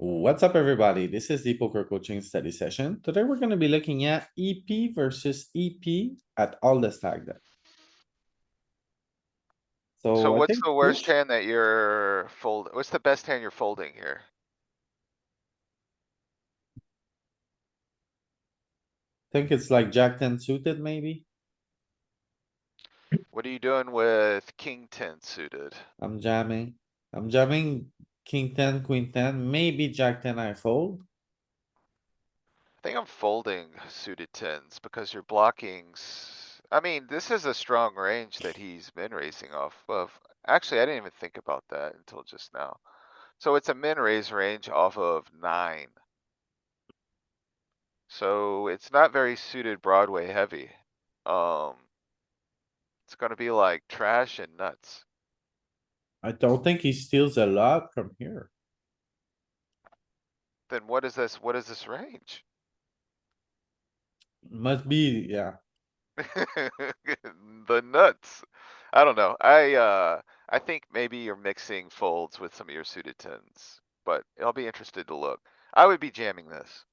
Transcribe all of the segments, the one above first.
What's up, everybody? This is the poker coaching study session. Today, we're gonna be looking at EP versus EP at all the stack depth. So So I what's think the worst this, hand that you're what's the best hand you're folding here? think it's like Jack ten suited, maybe. What are you doing with king ten suited? I'm jamming. I'm jamming king ten, queen ten, maybe Jack ten I fold. I think I'm folding suited tens because you're blocking. I mean, this is a strong range that he's been racing off of. Actually, I didn't even think about that until just now. So it's a min raise range off of 9. So it's not very suited Broadway heavy. Um, it's gonna be like trash and nuts. I don't think he steals a lot from here. Then what is this? What is this range? Must be, yeah, The nuts. I don't know. I think maybe you're mixing folds with some of your suited tens, but I'll be interested to look. I would be jamming this.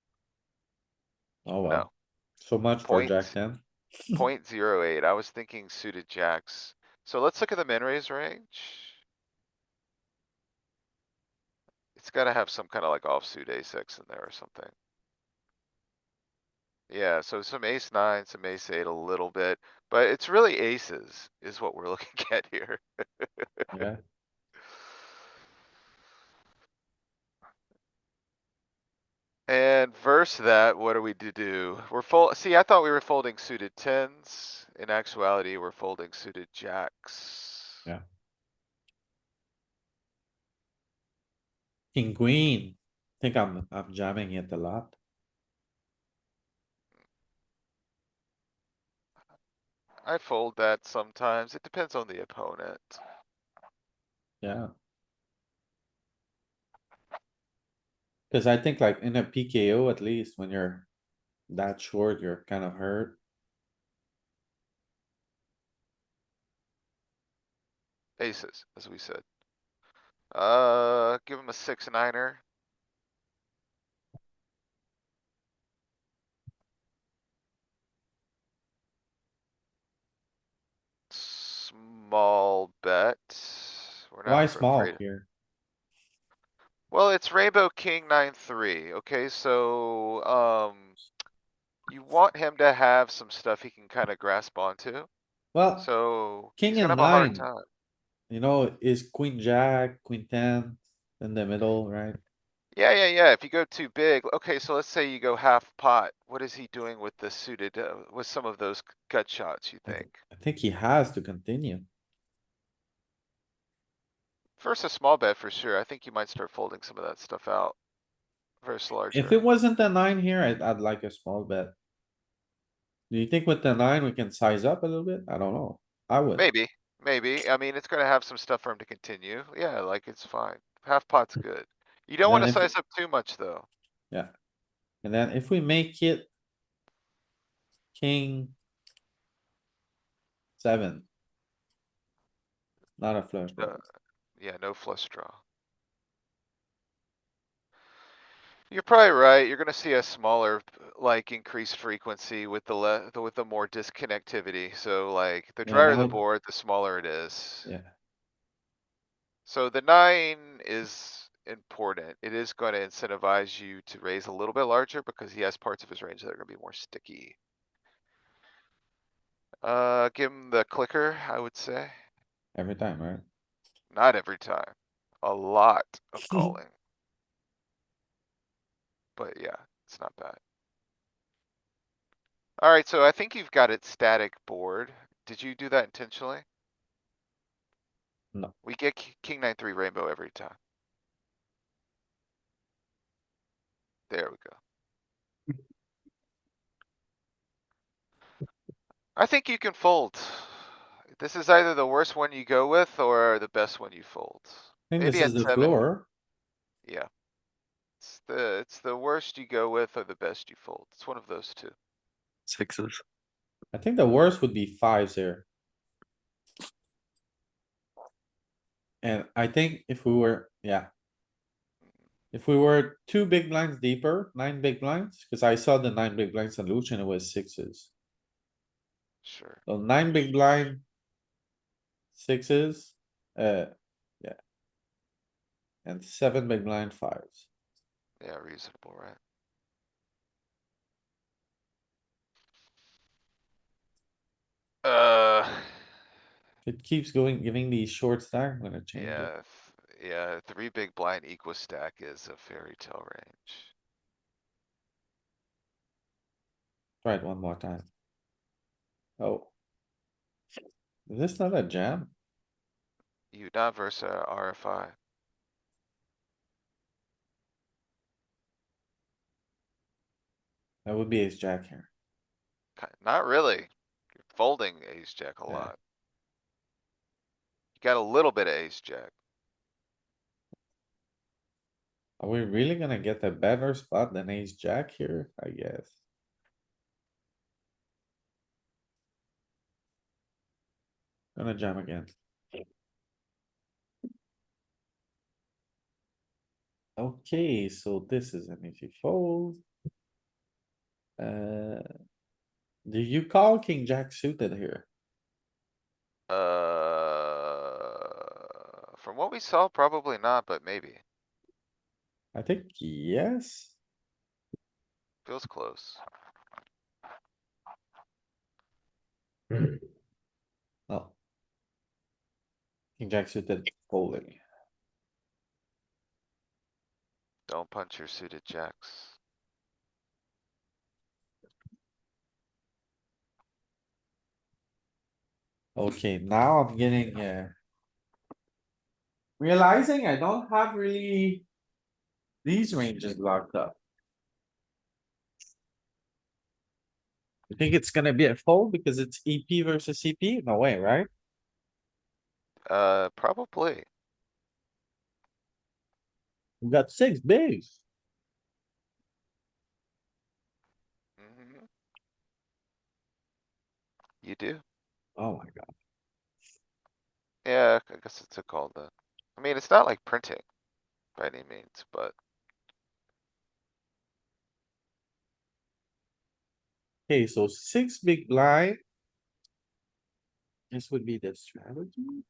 oh No, well. So much for Jack point, ten. 0.08. I was thinking suited jacks. So let's look at the min raise range. It's gotta have some kind of like offsuit ace-x in there or something. Yeah, so some ace nine, some ace eight a little bit, but it's really aces is what we're looking at here. Yeah, And verse that, what are we to do? See, I thought we were folding suited tens. In actuality, we're folding suited jacks. yeah. King, queen. Think I'm jamming it a lot. I fold that sometimes. It depends on the opponent. Yeah. Cause I think like in a PKO, at least when you're that short, you're kind of hurt. Aces, as we said. Give him a 6-9er. Small bet. We're not Why small afraid. here? Well, it's Rainbow King 9-3. Okay, so, you want him to have some stuff he can kind of grasp onto. Well, So king he's gonna and have a hard nine, time. is queen jack, queen ten in the middle, right? Yeah. If you go too big, okay, so let's say you go half pot. What is he doing with the suited, with some of those gut shots, you think? I think he has to continue. First, a small bet for sure. I think you might start folding some of that stuff out versus If it larger. wasn't a nine here, I'd like a small bet. Do you think with the nine, we can size up a little bit? I don't know. I would. Maybe. I mean, it's gonna have some stuff for him to continue. Yeah, like it's fine. Half pot's good. You don't Then wanna if, size up too much though. yeah, and then if we make it king seven, not a flush draw. Uh, yeah, no flush draw. You're probably right. You're gonna see a smaller, like increased frequency with with the more disconnectivity. So like the Yeah, drier the now, board, the smaller it is. yeah, So the 9 is important. It is gonna incentivize you to raise a little bit larger because he has parts of his range that are gonna be more sticky. Give him the clicker, I would say. every time, right? Not every time. A lot of calling. But yeah, it's not bad. Alright, so I think you've got it static board. Did you do that intentionally? No, We get king 9-3 rainbow every time. There we go. I think you can fold. This is either the worst one you go with or the best one you fold. I think this Maybe is at the 7. floor. Yeah. It's the worst you go with or the best you fold. It's one of those two. Sixes. I think the worst would be fives here. And I think if we were, yeah, If we were two big blinds deeper, 9 big blinds, cuz I saw the 9 big blinds solution, it was sixes. Sure. So 9 big blind, sixes, yeah. And 7 big blind, fives. Yeah, reasonable, right? Uh, If it keeps going, giving these short stack, I'm gonna change it. yeah, yeah, 3 big blind equal stack is a fairy tale range. Try it one more time. Oh. Is this not a jam? You not versus a RFI. That would be ace jack here. Not really. You're folding ace jack a Yeah. lot. You got a little bit of ace jack. Are we really gonna get a better spot than ace jack here? I guess. Gonna jam again. Okay, so this is an easy fold. Uh, do you call king jack suited here? From what we saw, probably not, but maybe. I think yes. Feels close. Oh. King jack suited folding. Don't punch your suited jacks. Okay, now I'm getting, realizing I don't have really these ranges locked up. You think it's gonna be a fold because it's EP versus CP? No way, right? Probably. We got 6 bigs. Mhm. You do? Oh my god. Yeah, I guess it's a call then. I mean, it's not like printing by any means, but Okay, so 6 big blind. This would be the strategy.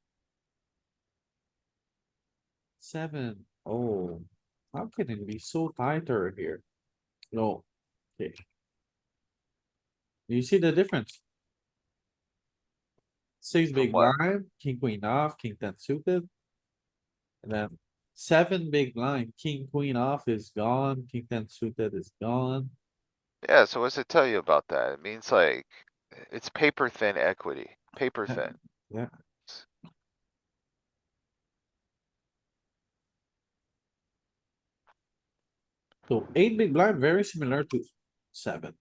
7. Oh, how can it be so tighter here? No, okay. You see the difference? Six from big what? blind, king, queen off, king ten suited. And then 7 big blind, king, queen off is gone, king ten suited is gone. Yeah, so what's it tell you about that? It means like, it's paper thin equity, paper thin. Yeah, so 8 big blind, very similar to 7.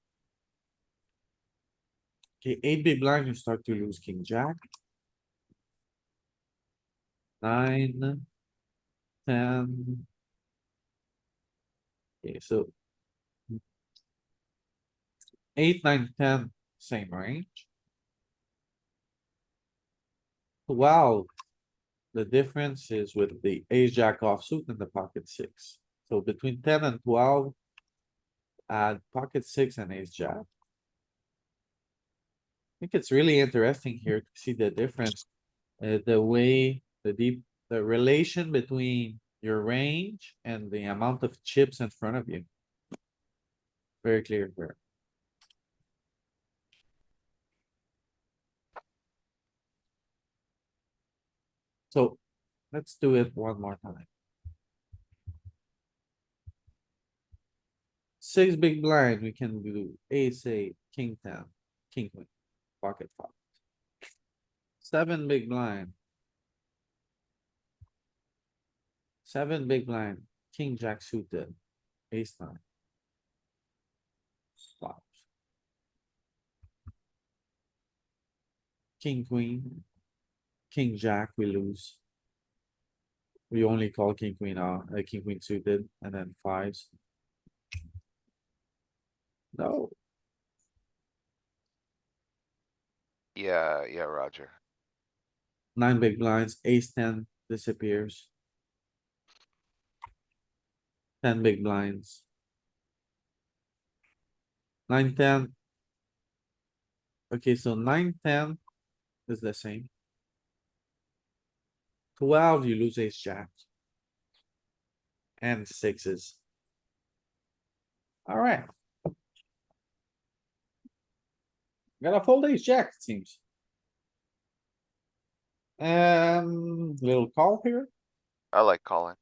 Okay, 8 big blind, you start to lose king jack. 9, 10. Okay, so 8, 9, 10, same range. Wow, the difference is with the ace jack offsuit and the pocket six. So between 10 and 12, add pocket six and ace jack. I think it's really interesting here to see the difference. The way, the relation between your range and the amount of chips in front of you. Very clear here. So let's do it one more time. 6 big blind, we can do ace eight, king ten, king queen, pocket five. 7 big blind. 7 big blind, king jack suited, ace nine. Flops. King queen, king jack, we lose. We only call king queen off, king queen suited, and then fives. No, Yeah, yeah, Roger. 9 big blinds, ace ten disappears. 10 big blinds. 9, 10. Okay, so 9, 10 is the same. 12, you lose ace jack. And sixes. Alright. Gotta fold ace jack, it seems. Little call here. I like calling.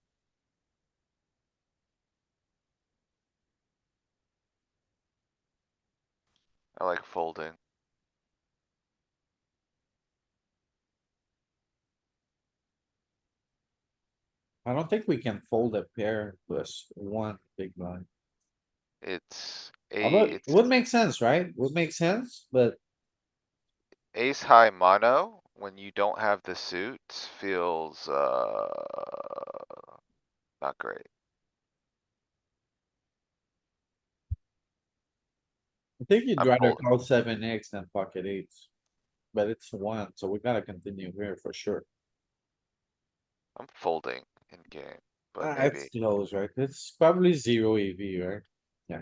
I like folding. I don't think we can fold a pair plus one big blind. It's Although it it's would make sense, right? Would make sense, but ace high mono when you don't have the suits feels, not great. I think you'd I'm rather folding. call 7x than pocket eights. But it's one, so we gotta continue here for sure. I'm folding in game, but It's maybe. close, right? It's probably zero EV, right? Yeah.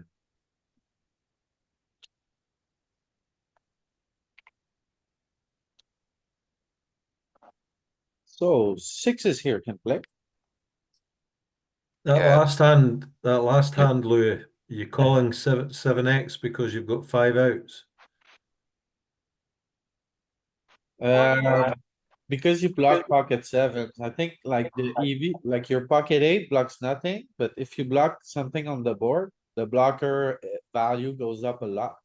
So sixes here can play. Yeah, That last hand, Louis, you're calling 7x because you've got 5 outs. Uh, because you block pocket sevens, I think like the EV, like your pocket eight blocks nothing, but if you block something on the board, the blocker value goes up a lot.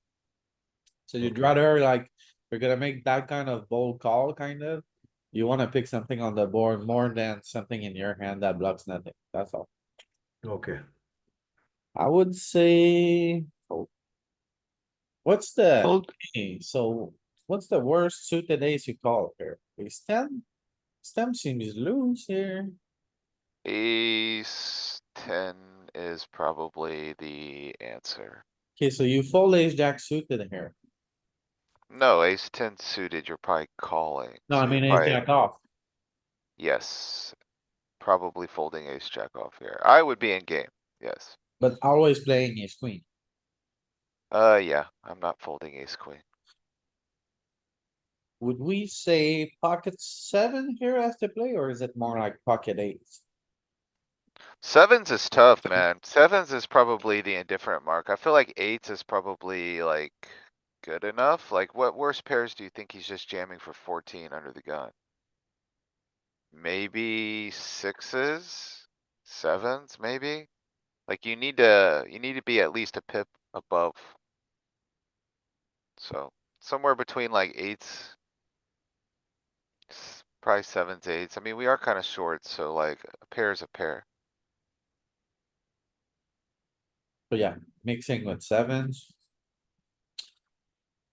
So you'd Okay. rather like, you're gonna make that kind of bold call, kind of. You wanna pick something on the board more than something in your hand that blocks nothing, that's all. Okay. I would say. Oh, what's the, Fold. so what's the worst suited ace you call here? Ace ten? Stem seems loose here. ace ten is probably the answer. Okay, so you fold ace jack suited here. No, ace ten suited, you're probably calling, No, I so you're mean ace probably, jack off, yes. Probably folding ace jack off here. I would be in game, yes. but always playing ace queen. Yeah, I'm not folding ace queen. Would we say pocket seven here as the play, or is it more like pocket eights? Sevens is tough, man. Sevens is probably the indifferent mark. I feel like eights is probably like good enough. Like what worse pairs do you think he's just jamming for 14 under the gun? Maybe sixes, sevens, maybe? Like you need to be at least a pip above. So somewhere between like eights. Probably sevens, eights. I mean, we are kinda short, so like a pair is a pair. So yeah, mixing with sevens.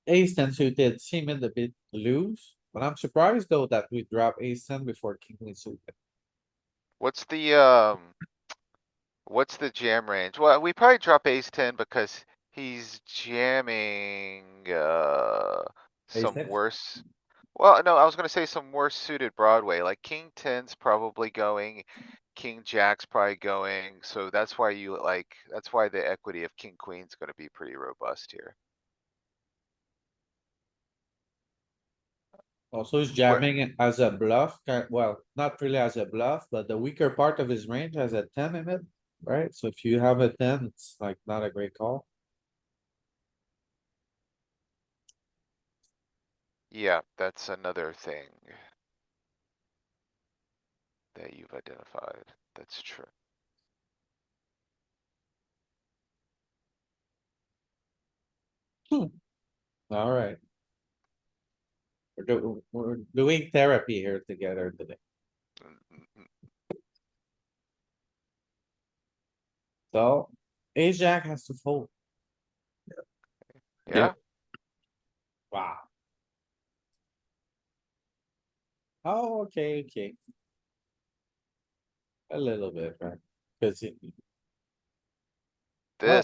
Ace ten suited seemed a bit loose, but I'm surprised though that we drop ace ten before king queen suited. What's what's the jam range? Well, we probably drop ace ten because he's jamming, Ace some six? worse. Well, no, I was gonna say some worse suited Broadway, like king ten's probably going, king jack's probably going, so that's why that's why the equity of king queen's gonna be pretty robust here. Also, he's Where, jamming it as a bluff, well, not really as a bluff, but the weaker part of his range has a ten in it, right? So if you have a ten, it's like not a great call. yeah, that's another thing that you've identified. That's true. Alright. We're doing therapy here together today. Mm, mm, mm. So, ace jack has to fold. Yeah, Wow. Oh, okay, okay. A little bit, right? Cause it, well,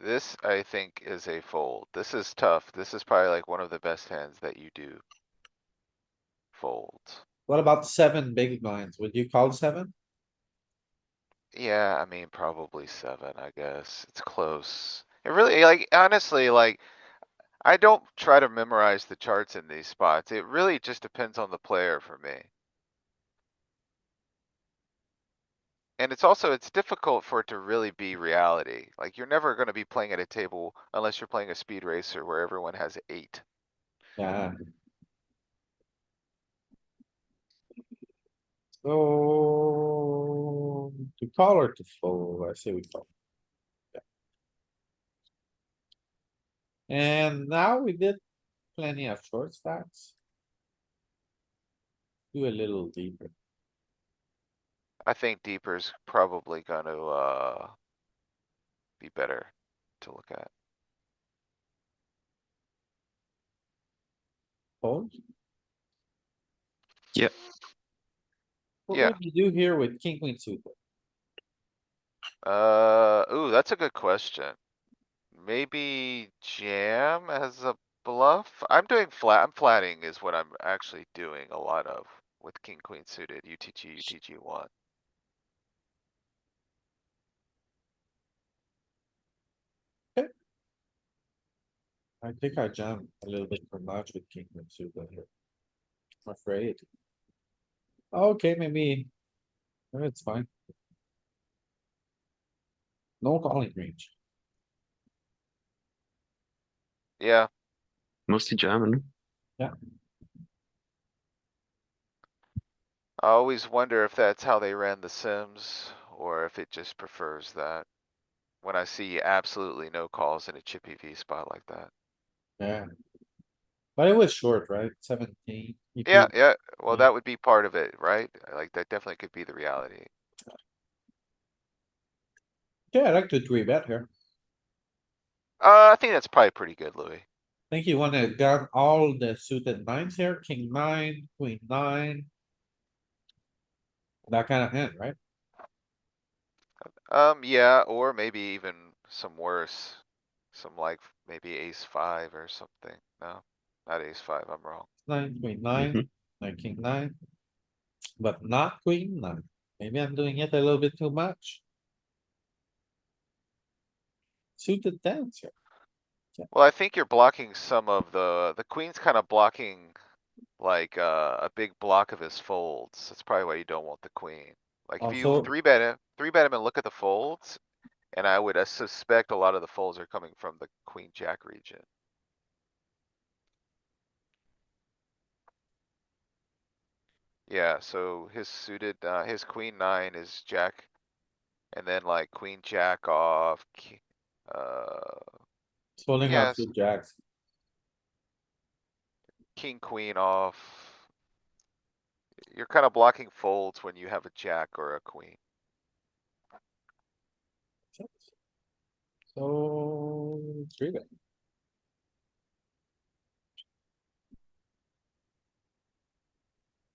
this I think is a fold. This is tough. This is probably like one of the best hands that you do. Fold. what about seven big blinds? Would you call seven? Yeah, I mean, probably 7, I guess. It's close. It really, like, honestly, like, I don't try to memorize the charts in these spots. It really just depends on the player for me. And it's also, it's difficult for it to really be reality. Like, you're never gonna be playing at a table unless you're playing a speed racer where everyone has 8. Yeah. So to call or to fold, I say we call. Yeah. And now we did plenty of short stacks. Do a little deeper. I think deeper's probably gonna, be better to look at. Fold. Yep. What Yeah. would you do here with king, queen suited? Ooh, that's a good question. Maybe jam as a bluff? I'm doing flat, I'm flatting is what I'm actually doing a lot of with king, queen suited, UTG 1. I think I jammed a little bit too much with king, queen suited here. I'm afraid. Okay, maybe it's fine. No calling range. Yeah, Mostly jamming. I always wonder if that's how they ran the Sims, or if it just prefers that. When I see absolutely no calls in a chippy V spot like that. Yeah. But it was short, right? 17. You Yeah, could- yeah, well, Yeah. that would be part of it, right? Like, that definitely could be the reality. Yeah, I like to three bet here. I think that's probably pretty good, Louis. Think you wanna got all the suited nines here, king 9, queen 9. That kind of hand, right? Yeah, or maybe even some worse. Some like maybe ace 5 or something. No, not ace 5, I'm wrong. 9, queen 9, Mhm. like king 9. But not queen 9. Maybe I'm doing it a little bit too much. Suited tens here. Well, I think you're blocking some of the queen's kind of blocking like, a big block of his folds. That's probably why you don't want the queen. Like if you Also, 3 bet him and look at the folds, and I would suspect a lot of the folds are coming from the queen jack region. Yeah, so his suited, his queen 9 is jack. And then like queen jack off, folding out yes, two jacks. king queen off. You're kind of blocking folds when you have a jack or a queen. So, three bet.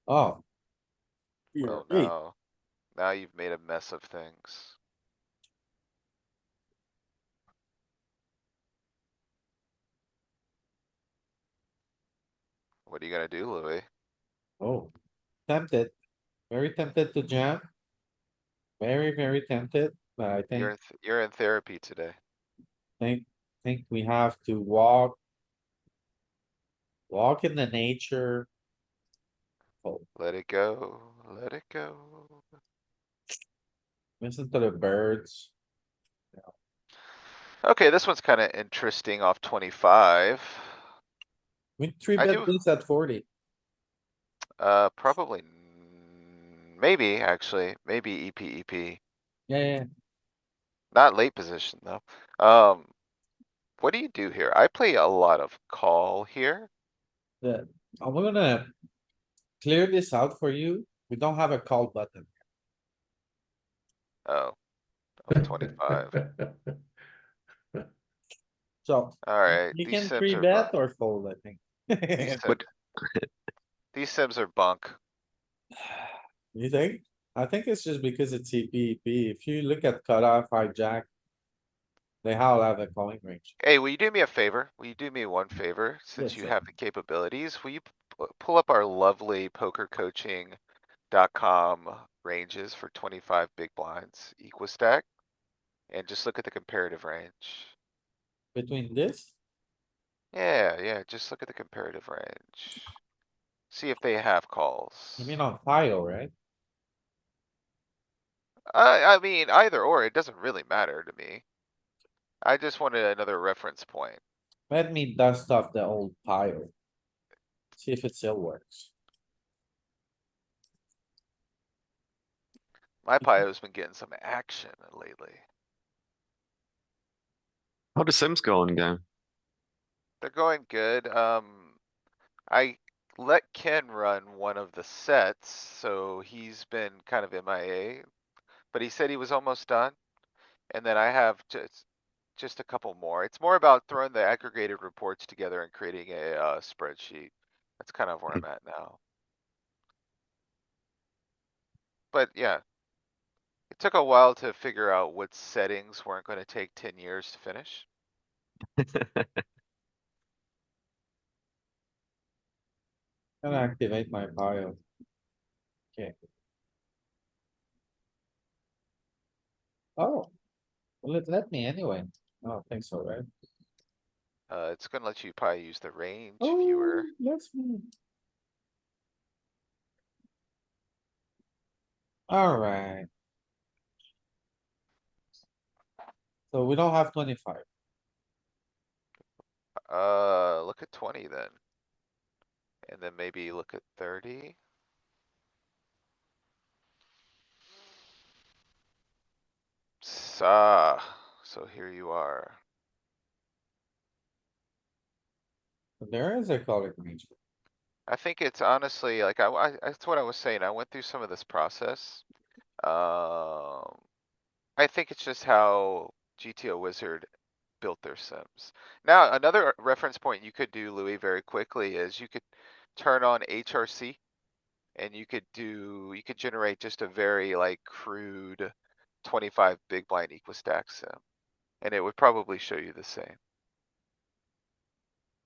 Oh. You're Oh right. no, now you've made a mess of things. What are you gonna do, Louis? Oh, tempted, very tempted to jam. Very, very tempted, but I You're in therapy today. think, think we have to walk in the nature. Oh, Let it go, let it go. listen to the birds. Okay, this one's kinda interesting off 25. We three I bet do, this at 40. probably, maybe, actually, maybe EP. Yeah, yeah, Not late position though. Um, what do you do here? I play a lot of call here. yeah. I'm gonna clear this out for you. We don't have a call button. Oh, of 25. So Alright, you these can sims three are bunk. bet or fold, I think. These What? sims, these sims are bunk. You think? I think it's just because it's CPEP. If you look at cutoff, hijack, they all have a calling range. Hey, will you do me a favor? Will you do me one favor? Since Yes, you sir. have the capabilities, will you pull up our lovely pokercoaching.com ranges for 25 big blinds, Equistack. And just look at the comparative range. Between this, Yeah, just look at the comparative range. See if they have calls. you mean on file, right? I mean, either or, it doesn't really matter to me. I just wanted another reference point. Let me dust off the old pile. See if it still works. My Pio's been getting some action lately. How does Sims go on game? They're going good. I let Ken run one of the sets, so he's been kind of MIA. But he said he was almost done. And then I have just a couple more. It's more about throwing the aggregated reports together and creating a spreadsheet. That's kind of where I'm at now. But yeah. It took a while to figure out what settings weren't gonna take 10 years to finish. Gonna activate my pile. Okay. Oh, well, it let me anyway. I don't think so, right? It's gonna let you probably use the range Oh, viewer. let's me. Alright. So we don't have 25. Look at 20 then. And then maybe look at 30. So here you are. There is a calling range. I think it's honestly like that's what I was saying. I went through some of this process. I think it's just how GTO Wizard built their sims. Now, another reference point you could do, Louis, very quickly is you could turn on HRC and you could generate just a very like crude 25 big blind Equistack sim. And it would probably show you the same.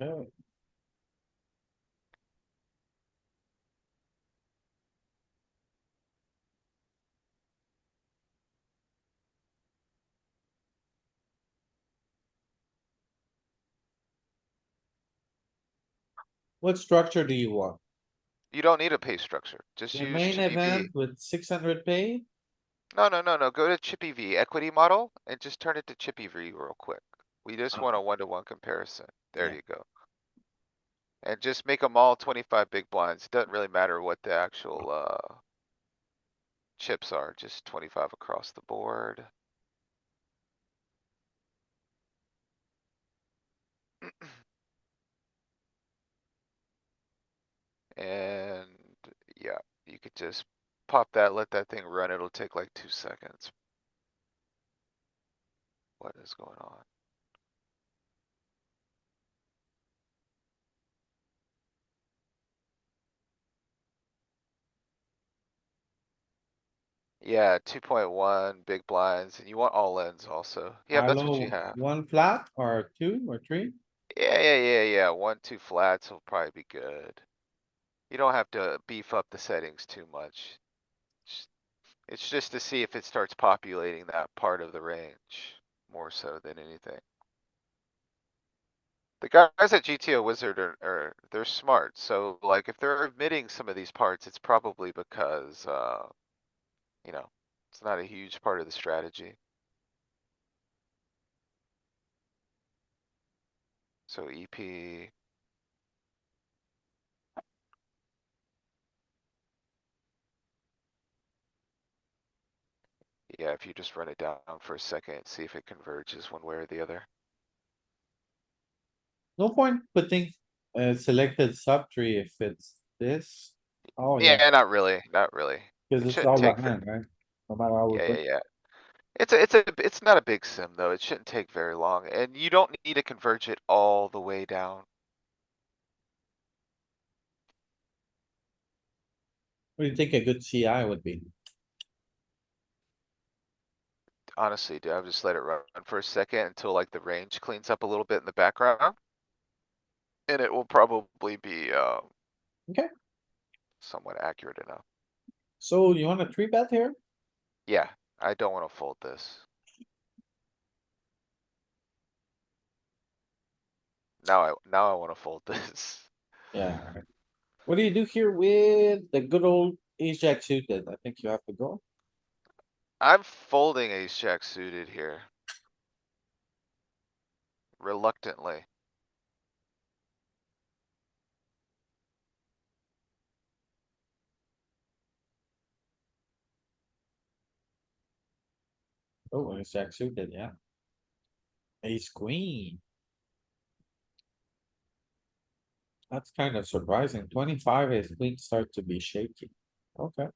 Okay. What structure do you want? You don't need a pay structure. Just The use main Chippy V. event with 600 pay? No. Go to Chippy V equity model and just turn it to Chippy V real quick. We just want a Okay. one-to-one comparison. There Yeah. you go. And just make them all 25 big blinds. Doesn't really matter what the actual, chips are, just 25 across the board. And yeah, you could just pop that, let that thing run. It'll take like 2 seconds. What is going on? Yeah, 2.1 big blinds and you want all ends also. Yeah, that's what you Hello, have. one flat or two or three? Yeah. 1, 2 flats will probably be good. You don't have to beef up the settings too much. It's just to see if it starts populating that part of the range more so than anything. The guys at GTO Wizard they're smart. So like if they're omitting some of these parts, it's probably because, you know, it's not a huge part of the strategy. So EP. Yeah, if you just run it down for a second, see if it converges one way or the other. No point putting a selected subtree if it's this. Oh, yeah, Yeah, not really. cause It it's shouldn't all take, behind, right? No matter how we put. yeah. It's not a big sim though. It shouldn't take very long and you don't need to converge it all the way down. What do you think a good CI would be? Honestly, dude, I'll just let it run for a second until like the range cleans up a little bit in the background. And it will probably be, Okay. somewhat accurate enough. So you want a three bet here? Yeah, I don't wanna fold this. Now I wanna fold this. Yeah. Alright. What do you do here with the good old ace jack suited? I think you have to go. I'm folding ace jack suited here. Reluctantly. Oh, ace jack suited, yeah. Ace queen. That's kind of surprising. 25 ace queen start to be shaky. Okay,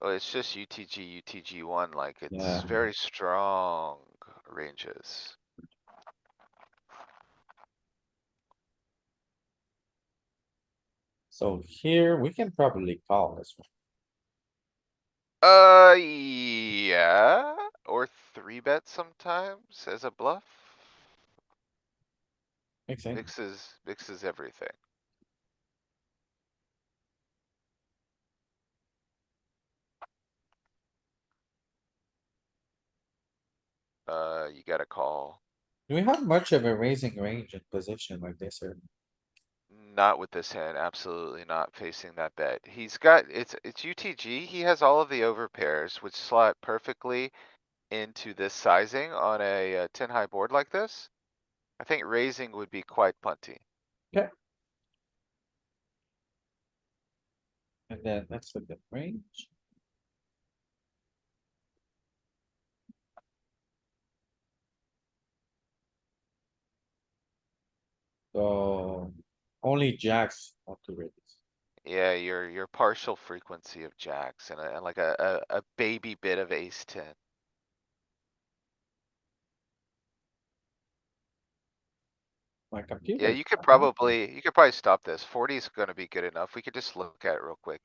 Oh, it's just UTG1, like yeah. it's very strong ranges. So here we can probably call this one. Yeah, or three bet sometimes as a bluff. Makes sense. Mixes everything. You gotta call. Do we have much of a raising range in position like this here? Not with this hand, absolutely not facing that bet. He's got, it's UTG, he has all of the overpairs, which slot perfectly into this sizing on a 10 high board like this. I think raising would be quite punty. And then let's look at range. So only jacks want to raise. Yeah, your partial frequency of jacks and like a baby bit of ace 10. My computer. Yeah, is you could not working. probably stop this. 40 is gonna be good enough. We could just look at it real quick.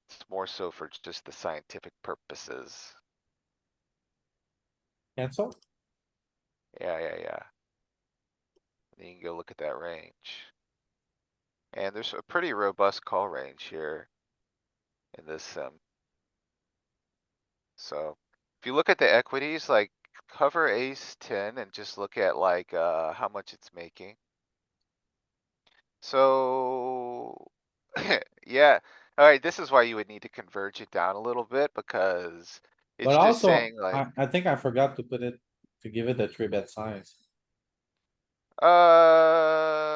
It's more so for just the scientific purposes. Cancel. Yeah. Then you can go look at that range. And there's a pretty robust call range here in this sim. So if you look at the equities, like cover ace 10 and just look at like, how much it's making. So, yeah, alright, this is why you would need to converge it down a little bit because it's But just also, saying like, I think I forgot to put it, to give it a three bet size.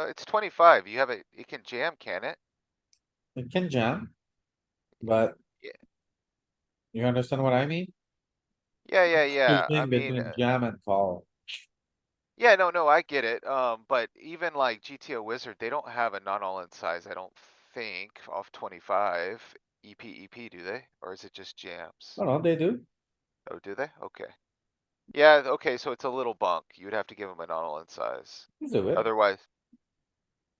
it's 25. You have it can jam, can it? It can jam. But Yeah. you understand what I mean? Yeah. I Choosing mean, between jam and call. yeah, no, I get it. But even like GTO Wizard, they don't have a non all-in size, I don't think, off 25 EP, do they? Or is it just jams? No, they do. Oh, do they? Okay. Yeah, okay, so it's a little bunk. You would have to give them a non all-in size. Let's do it. Otherwise,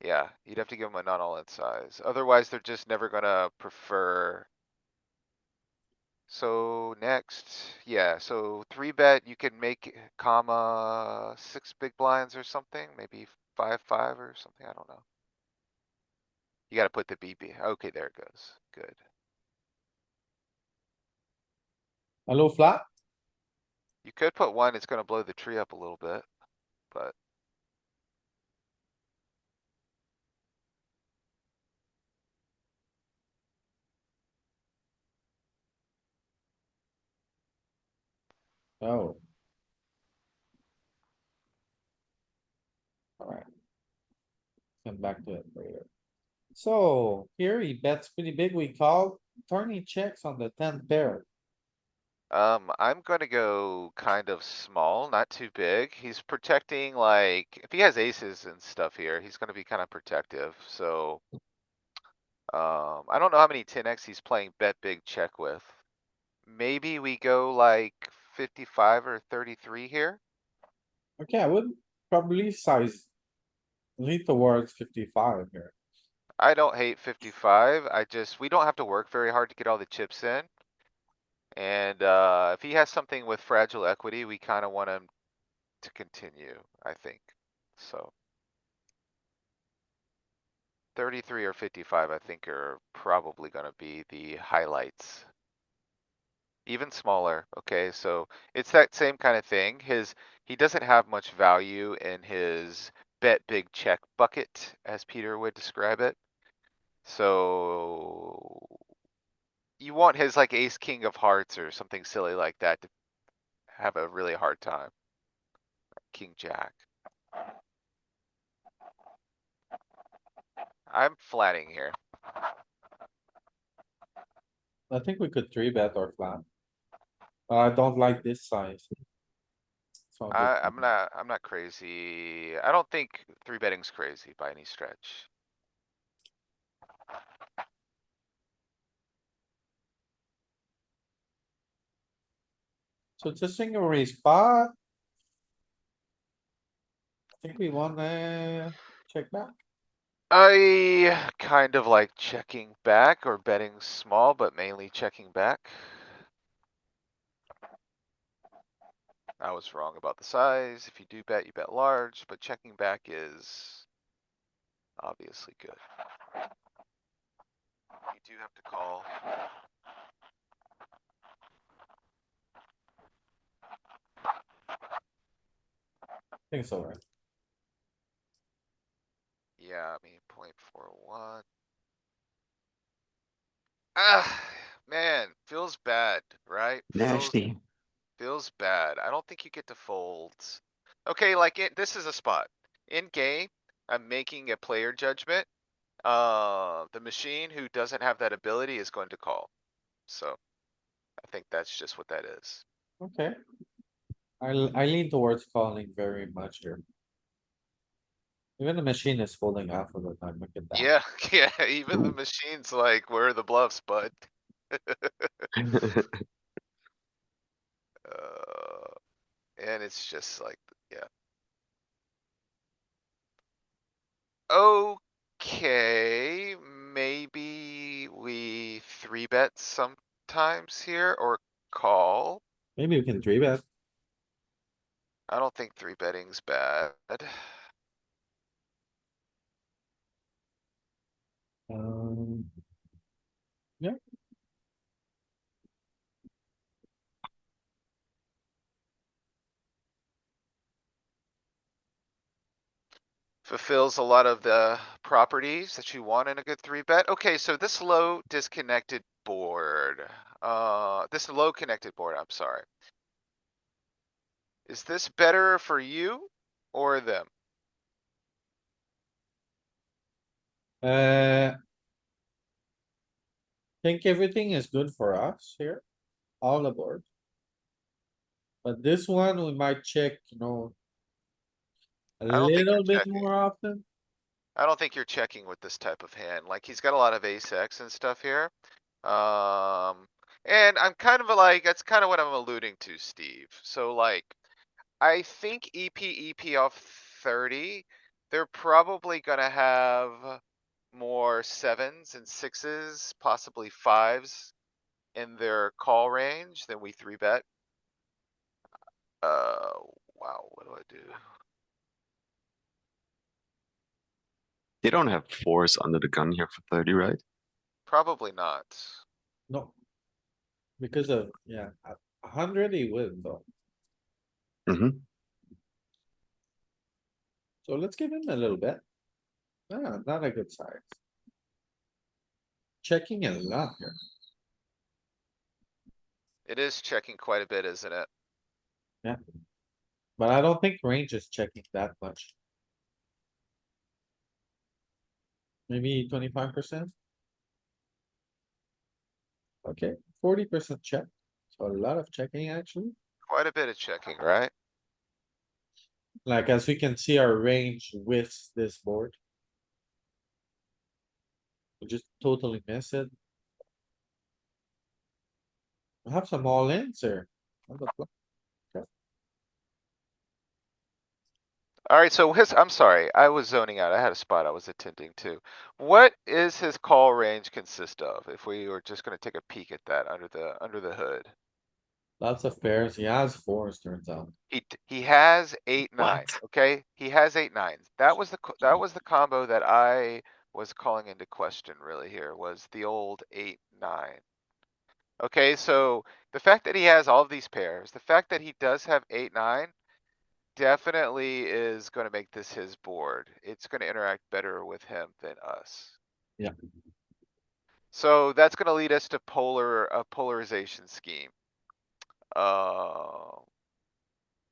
yeah, you'd have to give them a non all-in size. Otherwise, they're just never gonna prefer. So next, yeah, so three bet, you can make comma 6 big blinds or something, maybe 5 or something, I don't know. You gotta put the BB. Okay, there it goes. Good. Hello, flat. You could put one, it's gonna blow the tree up a little bit, but Oh. Alright. Come back to it later. So here he bets pretty big. We call, turn he checks on the 10 pair. I'm gonna go kind of small, not too big. He's protecting like, if he has aces and stuff here, he's gonna be kind of protective, so. I don't know how many 10x he's playing bet big check with. Maybe we go like 55 or 33 here. Okay, I would probably size. Lead towards 55 here. I don't hate 55. We don't have to work very hard to get all the chips in. And, if he has something with fragile equity, we kinda want him to continue, I think, so. 33 or 55, I think are probably gonna be the highlights. Even smaller, okay, so it's that same kind of thing. He doesn't have much value in his bet big check bucket, as Peter would describe it. So you want his like ace, king of hearts or something silly like that to have a really hard time. King, jack. I'm flatting here. I think we could three bet or flat. I don't like this size. So I'm just- I'm not crazy. I don't think three betting's crazy by any stretch. So it's a single raise spot. I think we wanna check back. I kind of like checking back or betting small, but mainly checking back. I was wrong about the size. If you do bet, you bet large, but checking back is obviously good. You do have to call. I think so, right? Yeah, I mean, 0.41. Ah, man, feels bad, right? Nasty. Feels bad. I don't think you get to fold. Okay, like this is a spot. In game, I'm making a player judgment. The machine who doesn't have that ability is going to call. So I think that's just what that is. Okay. I lean towards calling very much here. Even the machine is folding half of the time, look at that. Yeah, yeah, even the machine's like, where are the bluffs, bud? And it's just like, yeah. Okay, maybe we three bet sometimes here or call. Maybe we can three bet. I don't think three betting's bad. Um, Fulfills a lot of the properties that you want in a good three bet. Okay, so this low disconnected board, this low connected board, I'm sorry. Is this better for you or them? think everything is good for us here, all aboard. But this one, we might check, a I don't think you're little bit checking. more often. I don't think you're checking with this type of hand. Like he's got a lot of ace X and stuff here. And I'm kind of like, that's kind of what I'm alluding to, Steve. So like, I think EP off 30, they're probably gonna have more sevens and sixes, possibly fives in their call range than we three bet. Wow, what do I do? They don't have fours under the gun here for 30, right? Probably not. No. Because of, yeah, 100 he would though. Mm-hmm. So let's give him a little bit. Not a good size. Checking a lot here. It is checking quite a bit, isn't it? But I don't think range is checking that much. Maybe 25%. Okay, 40% check. So a lot of checking actually. Quite a bit of checking, right? Like as we can see, our range with this board. We just totally miss it. We have some all ins here. On the flop. Alright, so I'm sorry, I was zoning out. I had a spot I was attending to. What is his call range consist of? If we were just gonna take a peek at that under the hood. Lots of pairs. He has fours, turns out. He has 8-9, What? okay? He has 8-9. That was the combo that I was calling into question really here was the old 8-9. Okay, so the fact that he has all of these pairs, the fact that he does have 8-9 definitely is gonna make this his board. It's gonna interact better with him than us. Yeah. So that's gonna lead us to a polarization scheme.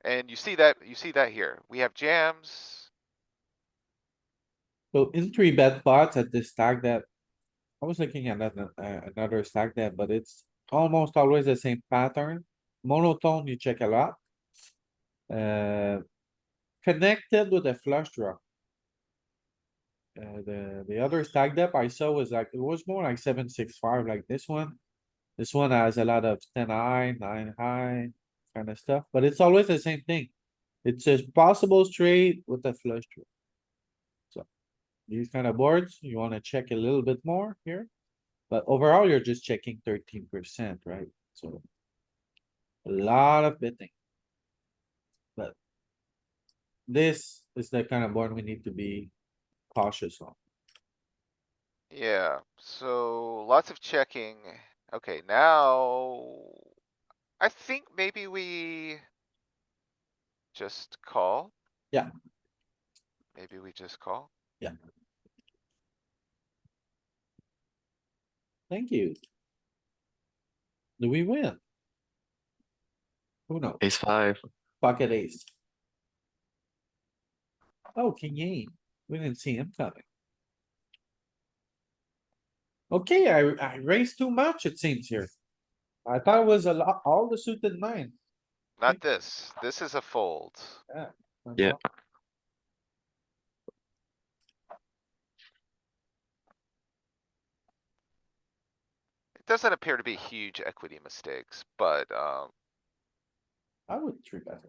And you see that here. We have jams. So in three bet pots at this stack that, I was looking at another stack that, but it's almost always the same pattern. Monotone, you check a lot. Uh, Connected with a flush draw. The other stack depth I saw was like, it was more like 7-6-5 like this one. This one has a lot of 10 high, 9 high kind of stuff, but it's always the same thing. It's a possible straight with a flush draw. So these kind of boards, you wanna check a little bit more here. But overall, you're just checking 13%, right? So a lot of betting. But this is the kind of board we need to be cautious on. Yeah, so lots of checking. Okay, now I think maybe we just call. Yeah. Maybe we just call. Thank you. Do we win? Who knows? Ace five. Pocket ace. Oh, king eight. We didn't see him coming. Okay, I raised too much, it seems here. I thought it was a lot, all the suited nine. Not this. This is a fold. Yeah. Yeah. It doesn't appear to be huge equity mistakes, but, I would three bet.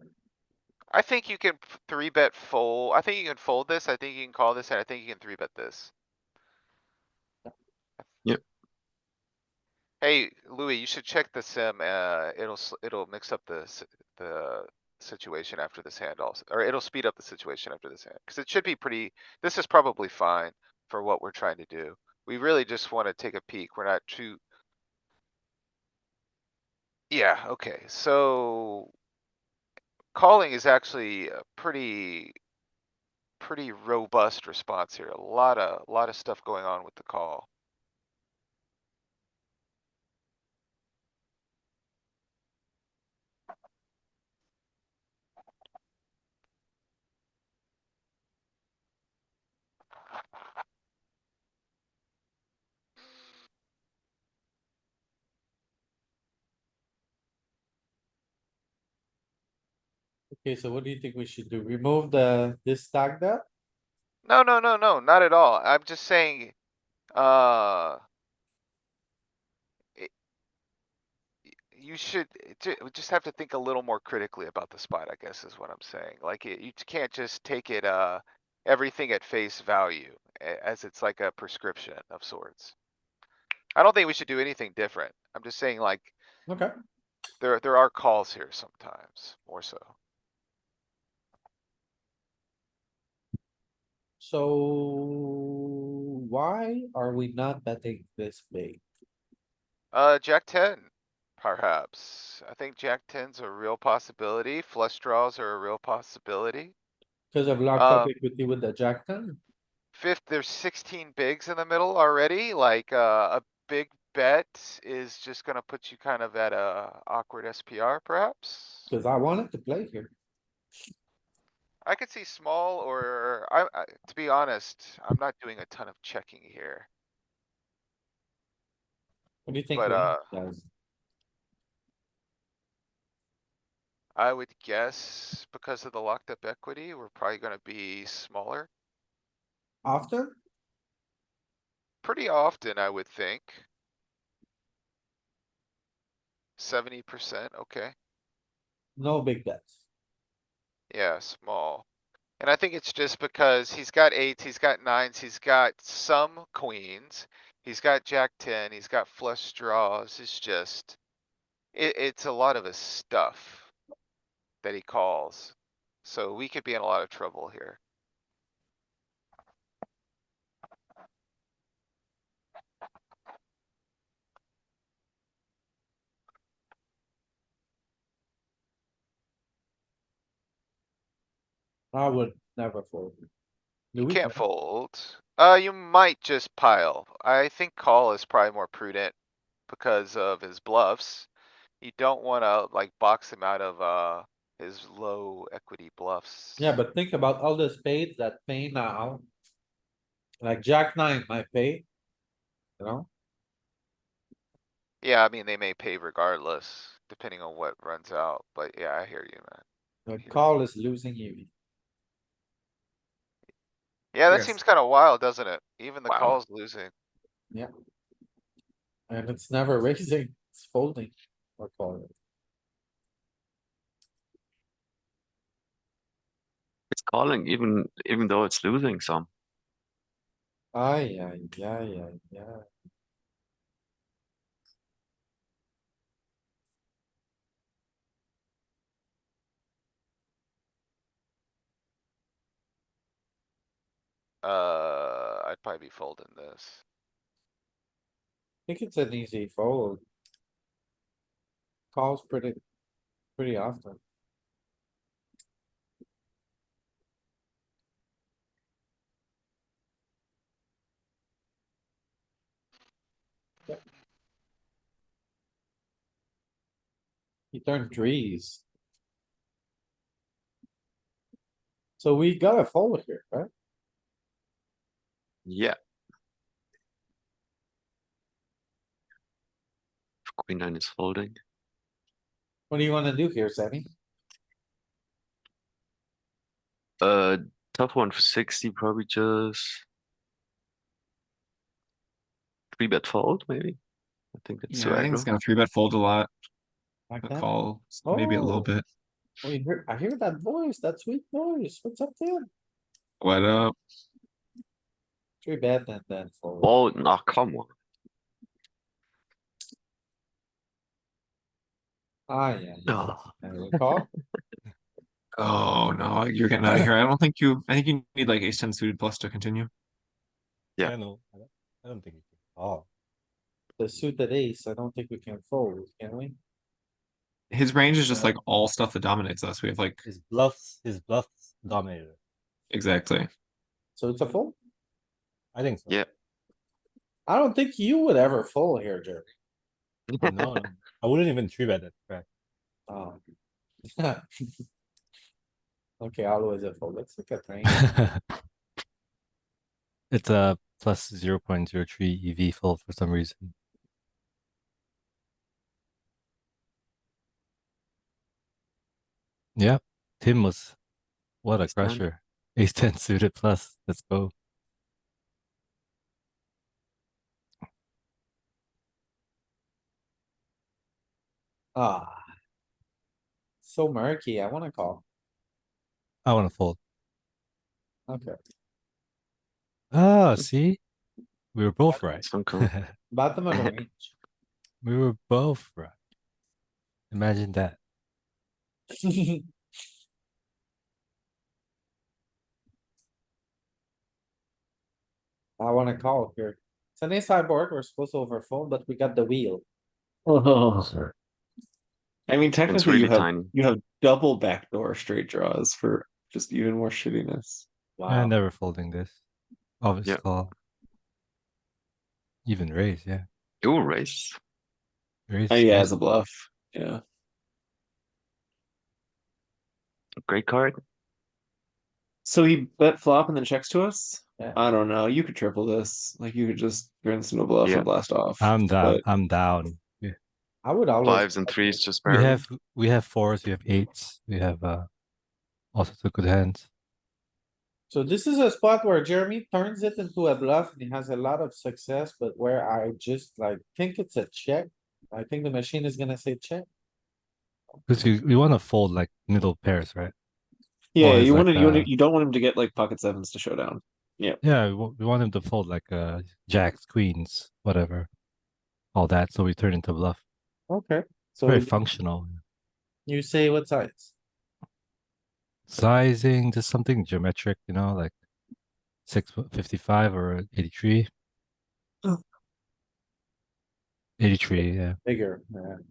I think you can 3-bet fold. I think you can fold this. I think you can call this and I think you can 3-bet this. Yep. Hey, Louis, you should check the sim. It'll mix up the situation after this hand also, or it'll speed up the situation after this hand. Cause it should be this is probably fine for what we're trying to do. We really just wanna take a peek. We're not too. Yeah, okay, so. Calling is actually a pretty robust response here. A lot of stuff going on with the call. Okay, so what do you think we should do? Remove this stack depth? No, no, no, no, not at all. I'm just saying, it- you should we just have to think a little more critically about the spot, I guess is what I'm saying. Like you can't just take it, everything at face value as it's like a prescription of sorts. I don't think we should do anything different. I'm just saying like Okay, there are calls here sometimes, more so. so why are we not betting this big? Jack 10, perhaps. I think Jack 10's a real possibility. Flush draws are a real possibility. Cause of locked up equity with the jack ten? Fifth, there's 16 bigs in the middle already, like, a big bet is just gonna put you kind of at a awkward SPR perhaps. Cause I wanted to play here. I could see small or to be honest, I'm not doing a ton of checking here, What do you think but, range does? I would guess because of the locked up equity, we're probably gonna be smaller. Often? Pretty often, I would think. 70%, okay. No big bets. Yeah, small. And I think it's just because he's got eights, he's got nines, he's got some queens. He's got Jack 10, he's got flush draws. It's just, it's a lot of his stuff that he calls. So we could be in a lot of trouble here. I would never fold. Do You we can't call? fold. You might just pile. I think call is probably more prudent because of his bluffs. You don't wanna like box him out of, his low equity bluffs. Yeah, but think about all the spades that pay now. Like Jack nine might pay, you know? Yeah, I mean, they may pay regardless, depending on what runs out, but yeah, I hear you, man. The call is losing you. Yeah, that Yes. seems kinda wild, doesn't it? Even the Wow. call's losing. And it's never raising, it's folding. Or calling. It's calling even though it's losing some. Ay, ay, ay, ay, ay. I'd probably be folding this. I think it's an easy fold. Calls pretty often. Yep. He turned threes. So we got a fold here, right? Yeah. Queen nine is folding. What do you wanna do here, Sammy? Tough one for 60, probably just 3-bet fold, maybe. I think that's too Yeah, I think it's aggro. gonna three bet fold a lot. Like The that? call, maybe a little Oh. bit. I hear that voice, that sweet voice. What's up there? What up? Three bet and then fold. Oh, no, come on. Ah, yeah. No. And we call? Oh no, you're getting out of here. I think you need like ace ten suited plus to continue. Yeah. I know. I don't think you can. Oh, The suited ace, I don't think we can fold, can we? His range is just like all stuff that dominates us. We have like his bluffs dominated. exactly. So it's a fold? I think so. Yeah. I don't think you would ever fold here, Jerry. No, I wouldn't even three bet that track. Oh. Okay, always a fold. Let's look at range. It's a plus 0.03 EV fold for some reason. Yeah, Tim was what a Ace 10. crusher. Ace 10 suited plus. Let's go. Ah. So murky, I wanna call. I want to fold. Okay, Ah, see? We were both right. Some cool. bottom of the range. We were both right. Imagine that. I wanna call here. It's an ace high board, we're supposed to overfold, but we got the wheel. Oh. I mean, technically, really tiny. you have double backdoor straight draws for just even more shittiness. I'm Wow, never folding this. Obvious Yeah. call. Even raise, yeah. Ooh, raise. Raise. Yeah, raise. as a bluff. Yeah. Great card. So he bet flop and then checks to us. Yeah. I don't know. You could triple this. Like you could just rinse into a bluff Yeah. and blast off. I'm down. But I'm down. I would always. Fives and threes just We barely. have fours, we have eights, we have also two good hands. So this is a spot where Jeremy turns it into a bluff and he has a lot of success, but where I just like think it's a check. I think the machine is gonna say check. Because you want to fold like middle pairs, right? yeah, Or is you like, want to you don't want him to get like pocket sevens to show down. Yeah, we want him to fold like jacks, queens, whatever. All that, so we turn into bluff. Okay, so Very functional. you say what size? Sizing, just something geometric, like 6'55" or 83. Oh. 83, yeah. Bigger.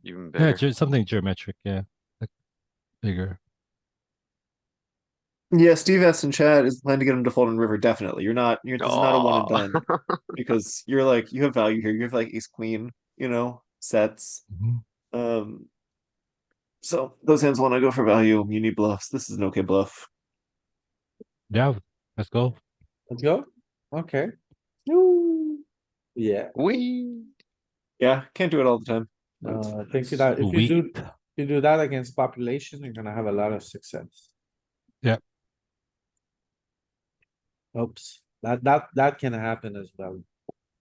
Even Yeah, bigger. something geometric, yeah. Like bigger. Yeah, Steve S in chat is planning to get him to fold on river. Definitely, this is not a one and Aw. done because you're like you have value here. You have like ace queen, sets. Mhm. So those hands want to go for value. You need bluffs. This is an okay bluff. Yeah, let's go. Let's go. Okay. Yeah, We. Yeah, can't do it all the time. But it's I think that if you Sweet. do that against population, you're gonna have a lot of success. Yep. Oops, that can happen as well.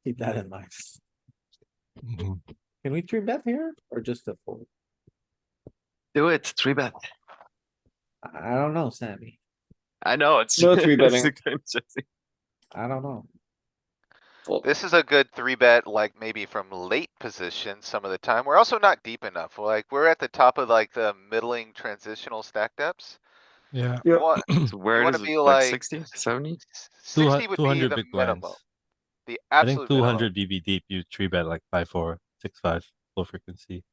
Keep that in mind. Mhm. Can we three bet here or just a fold? Do it. 3-bet. I don't know, Sammy. I know it's No 3-betting. I don't know. fold. This is a good 3-bet, like maybe from late position some of the time. We're also not deep enough. Like, we're at the top of like the middling transitional stack depths. Yeah. Yep. Want, So you where wanna does it be like like 60, 70? 60 would be 200 the big minimum, blinds. the I think absolute minimum. 200 BB deep, you three bet like 5-4, 6-5 low frequency.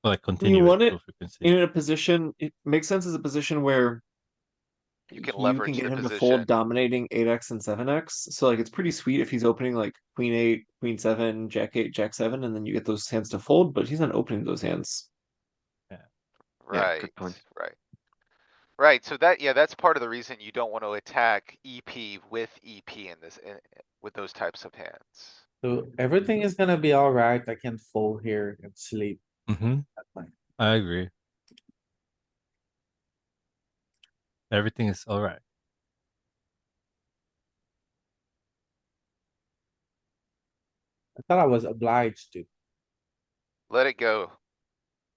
Or like You continuous want it low frequency. in a position. It makes sense as a position where You can you leverage get the him to position. fold dominating 8x and 7x. So like it's pretty sweet if he's opening like queen 8, queen 7, jack 8, jack 7, and then you get those hands to fold, but he's not opening those hands. Yeah, Right, good point. right. Right, so that's part of the reason you don't want to attack EP with EP with those types of hands. So everything is gonna be alright. I can fold here and sleep Mm-hmm. at night. I agree. Everything is all right. I thought I was obliged to. Let it go.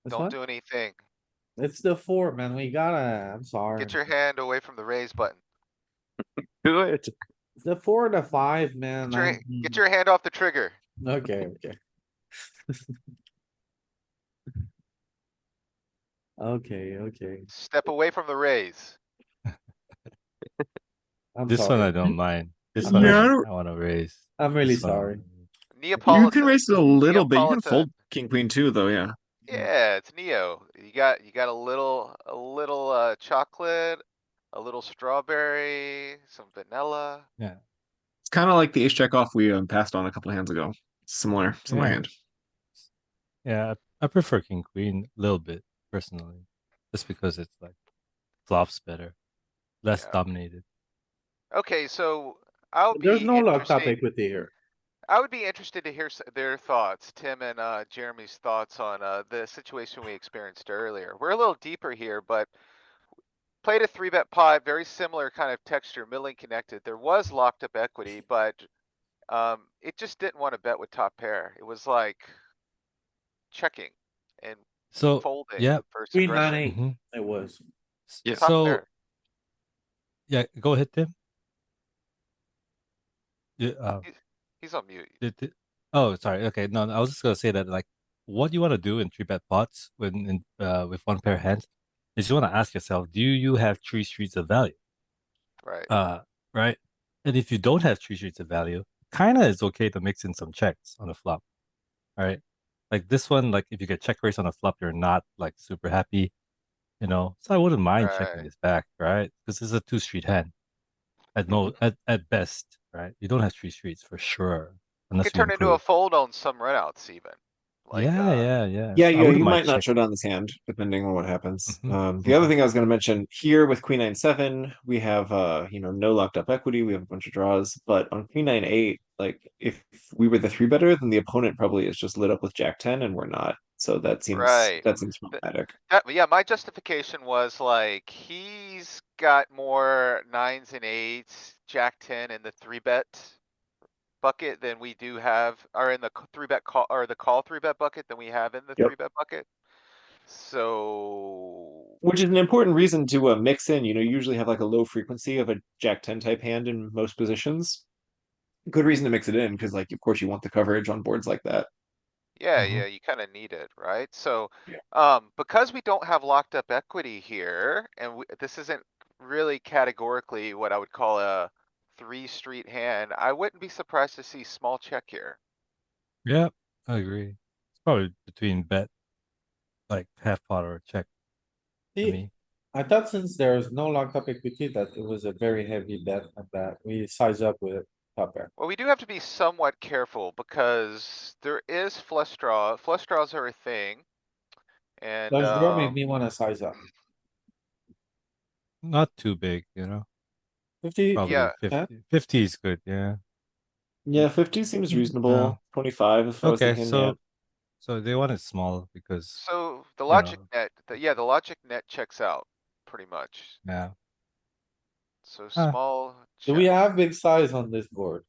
This Don't one? do anything. It's the 4, man. We gotta, I'm sorry. Get your hand away from the raise button. Do it. It's the 4 to 5, man. Get your hand off the trigger. Okay, okay. Okay, okay. Step away from the raise. I'm This one I sorry. don't mind. This I'm one really- I wanna raise. I'm really This one I sorry. wanna raise. You Neapolitan. can raise it a little bit. You can Neapolitan. fold king queen too, though. Yeah. Yeah, it's Neo. You got a little chocolate, a little strawberry, some vanilla. Yeah. It's kind of like the ace check off we passed on a couple of hands ago. Similar Yeah. hand. Yeah, I prefer king queen a little bit personally, just because it's like flops better, less Yeah. dominated. Okay, so I'll There's be no locked up interested. equity here. I would be interested to hear their thoughts, Tim and Jeremy's thoughts on the situation we experienced earlier. We're a little deeper here, but played a 3-bet pot, very similar kind of texture, middling connected. There was locked up equity, but it just didn't want to bet with top pair. It was like checking and So folding yeah, versus Queen aggression. 9-8, mhm. it was. Yeah. Top So pair. yeah, go ahead, Tim. Yeah, He's on mute. oh, sorry. Okay, no, I was just gonna say that like, what you want to do in three bet pots with one pair hands is you want to ask yourself, do you have three streets of value? Right. Right. And if you don't have three streets of value, kind of it's okay to mix in some checks on the flop. All right. Like this one, like if you get check raise on the flop, you're not like super happy, So I wouldn't mind checking Right. this back, right? Because this is a two street hand. At best, right? You don't have three streets for sure, unless Could you turn into a improve. fold on some runouts even. Like, Yeah. Yeah, So I yeah, wouldn't you mind might not checking. shut down this hand depending on what happens. Mhm, The other mhm. thing I was going to mention here with Queen 9-7, we have no locked up equity. We have a bunch of draws, but on Queen 9-8, like if we were the three better, then the opponent probably is just lit up with Jack 10, and we're not. So that seems right. problematic. Yeah, my justification was like, he's got more 9s and 8s, Jack 10 in the 3-bet bucket than we do have, or in the 3-bet call, or the call 3-bet bucket than we have in the Yep. 3-bet bucket. So, Which is an important reason to mix in. You usually have like a low frequency of a Jack 10 type hand in most positions. Good reason to mix it in because, like, of course, you want the coverage on boards like that. yeah, Mhm. you kinda need it, right? So, Yeah. because we don't have locked up equity here, and this isn't really categorically what I would call a 3-street hand, I wouldn't be surprised to see small check here. Yeah, I agree. It's probably between bet, like half pot or check to See, me. I thought since there's no locked up equity that it was a very heavy bet and that we size up with top pair. Well, we do have to be somewhat careful because there is flush draw. Flush draws are a thing. And, Flush draw made me wanna size up. Not too big, you know. 50, Probably Yeah. 50 is good. Yeah. Yeah, 50 seems Yeah. reasonable. 25 if I was the Okay, hand, yeah. so they want it small because so the you logic know, net, yeah, the logic net checks out pretty much. yeah. So Ah. small do we check. have big size on this board?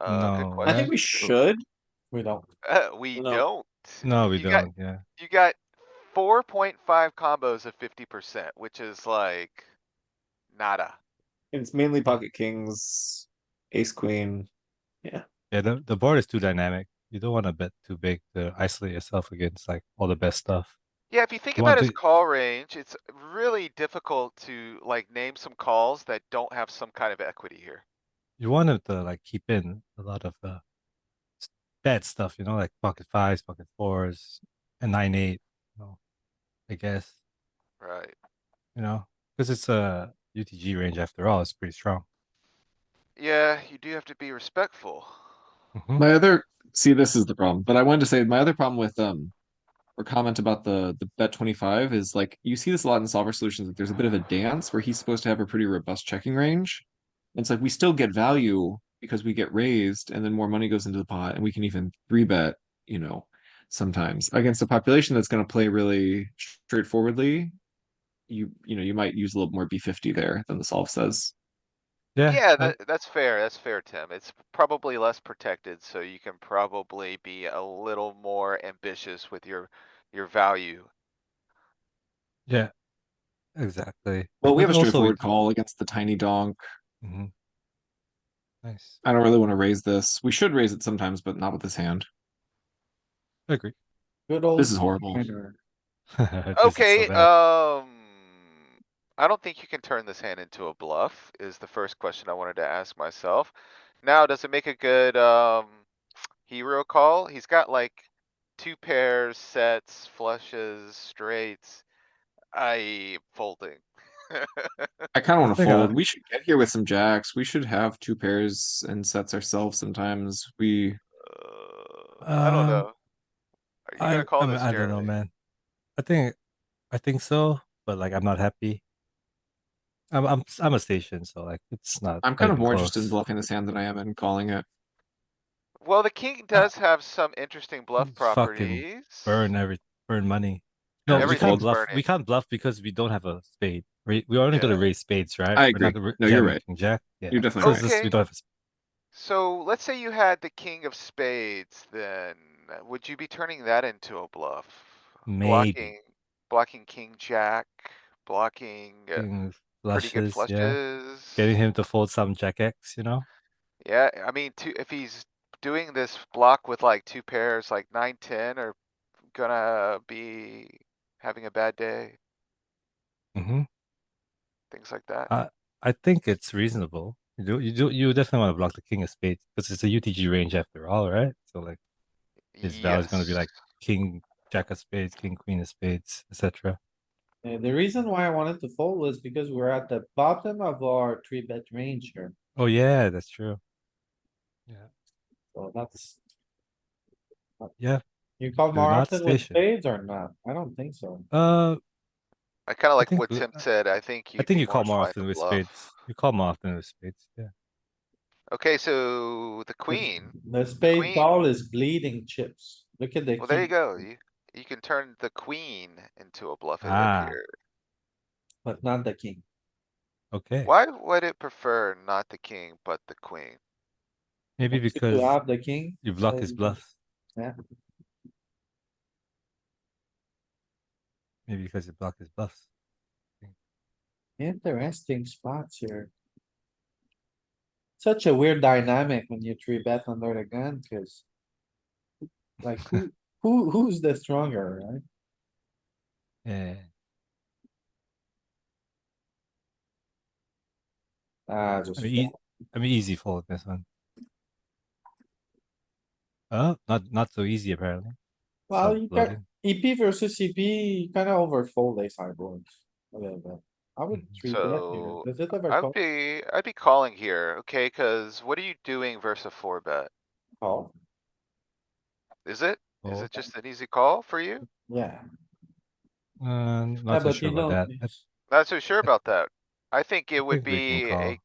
Good No, I think question. we should. We don't. We No. don't. No, we You got, don't. Yeah. you got 4.5 combos of 50%, which is like nada. It's mainly pocket kings, ace queen. Yeah. Yeah, the board is too dynamic. You don't want to bet too big to isolate yourself against like all the best stuff. Yeah, if you think You about want his to call range, it's really difficult to like name some calls that don't have some kind of equity here. you want him to like keep in a lot of bad stuff, you know, like pocket fives, pocket fours, and 9-8, you know, I guess, Right. you know, because it's a UTG range after all, it's pretty strong. Yeah, you do have to be respectful. Mhm. My other, see, this is the problem, but I wanted to say my other problem with, or comment about the bet 25 is like, you see this a lot in solver solutions, that there's a bit of a dance where he's supposed to have a pretty robust checking range. And it's like, we still get value because we get raised and then more money goes into the pot and we can even three bet, you know, sometimes against a population that's going to play really straightforwardly. You might use a little more B50 there than the solve says. Yeah, Yeah, that's fair. That's fair, Tim. It's probably less protected, so you can probably be a little more ambitious with your value. yeah, exactly. Well, we But have a also, straightforward call against the tiny donk. Mhm. Nice. I don't really want to raise this. We should raise it sometimes, but not with this hand. I agree. Good old. This is horrible. Minor. This is so Okay, bad. I don't think you can turn this hand into a bluff, is the first question I wanted to ask myself. Now, does it make a good, hero call? He's got like two pairs, sets, flushes, straights. I folding. I kind of want to think, fold. We should get here with some jacks. We should have two pairs and sets ourselves sometimes. I don't Um, know. Are you gonna call I mean, this, I don't know, Jeremy? man. I think so, but like, I'm not happy. I'm a station, so like, it's not I'm kind of even more interested in close. bluffing this hand than I am in calling it. Well, the king Uh, does have some interesting bluff Fucking properties. burn money. Yeah, No, just we can't fold. Everything's bluff. We burning. can't bluff because we don't have a spade. We're only gonna Yeah. raise spades, right? I We're not agree. No, you're jamming right. king jack. You're Yeah. definitely So right. it's just we Okay, don't have a so let's say you had the king of spades, then would you be turning that into a bluff? maybe Blocking king jack, blocking king pretty good flushes. Yeah, flushes. getting him to fold some jack X. You know. Yeah, I mean, if he's doing this block with like two pairs, like 9-10 are gonna be having a bad day, Mm-hmm. things like that. I think it's reasonable. You definitely want to block the king of spades because it's a UTG range after all, right? So like his value is gonna be Yes. like king jack of spades, king queen of spades, etc. The reason why I wanted to fold was because we're at the bottom of our three bet range here. Oh yeah, that's true. Yeah. So that's. Yeah. You call Do more not often with station. spades or not? I don't think so. I kinda like think what Tim said. I think I you'd think be you more call more inclined often to with bluff. spades. You call more often with spades. Yeah. Okay, so the queen, The spade queen, call is bleeding chips. Look at the well, there you king, go. You can turn the queen into a bluff, it would Ah, appear. but not the king. okay. Why would it prefer not the king, but the queen? Maybe If you because have the king. you block his bluffs. Yeah, Maybe because you block his bluffs. interesting spots here. Such a weird dynamic when you three bet under the gun, cuz. Like who's the stronger, right? Yeah. Just. I mean, easy fold this one. Oh, not so easy apparently. Well, Some you got bloating. EP versus CP, you kinda overfold ace high boards. Whatever. I would Mhm. three bet here. So Does it ever call? I'd be calling here, okay, cause what are you doing versus a four bet? Call? Is it? Is Fold. it just an easy call for you? Yeah. Uh, Yeah, not so but sure you about don't. that. Not so sure about that. I think it I would think we can be call.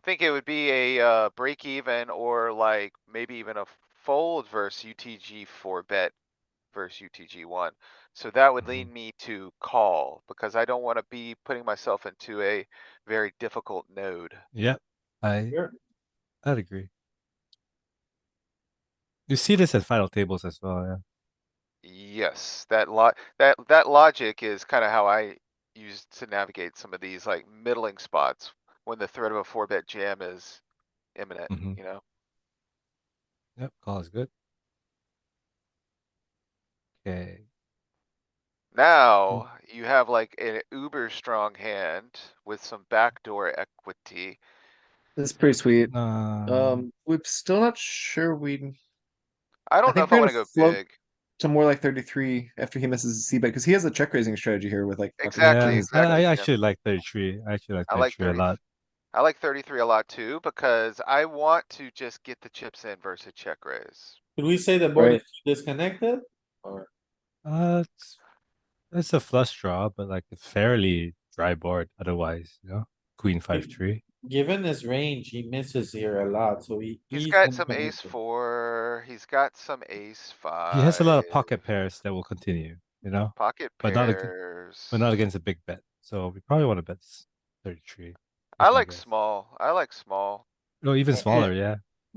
think it would be a break even or like maybe even a fold versus UTG four bet versus UTG one. So that would Mhm. lead me to call because I don't wanna be putting myself into a very difficult node. Yep, I'd Sure. agree. You see this at final tables as well, yeah. Yes, that logic is kinda how I use to navigate some of these like middling spots when the threat of a four bet jam is imminent, Mhm. you know? Yep, call is good. Okay. Now, you have like an uber strong hand with some backdoor equity. This is pretty sweet. We're still not sure I I don't know think if I we're wanna gonna go float big. to more like 33 after he misses a C bet because he has a check raising strategy here with like pocket Exactly, Yeah, kings. I exactly, yeah. actually like 33. I actually like I like 33 a lot. I like 33 a lot too, because I want to just get the chips in versus check raise. Could we say the board Right. is disconnected? Or It's a flush draw, but like a fairly dry board otherwise, you know? Queen 5-3. given his range, he misses here a lot, so He's he's got some ace unconnected. four, he's got some ace He has a lot of five, pocket pairs that will continue, you know? pocket But pairs. not against a big bet. So we probably want to bet 33. I That's my like guess. small, I like small. No, even Yeah. smaller, yeah.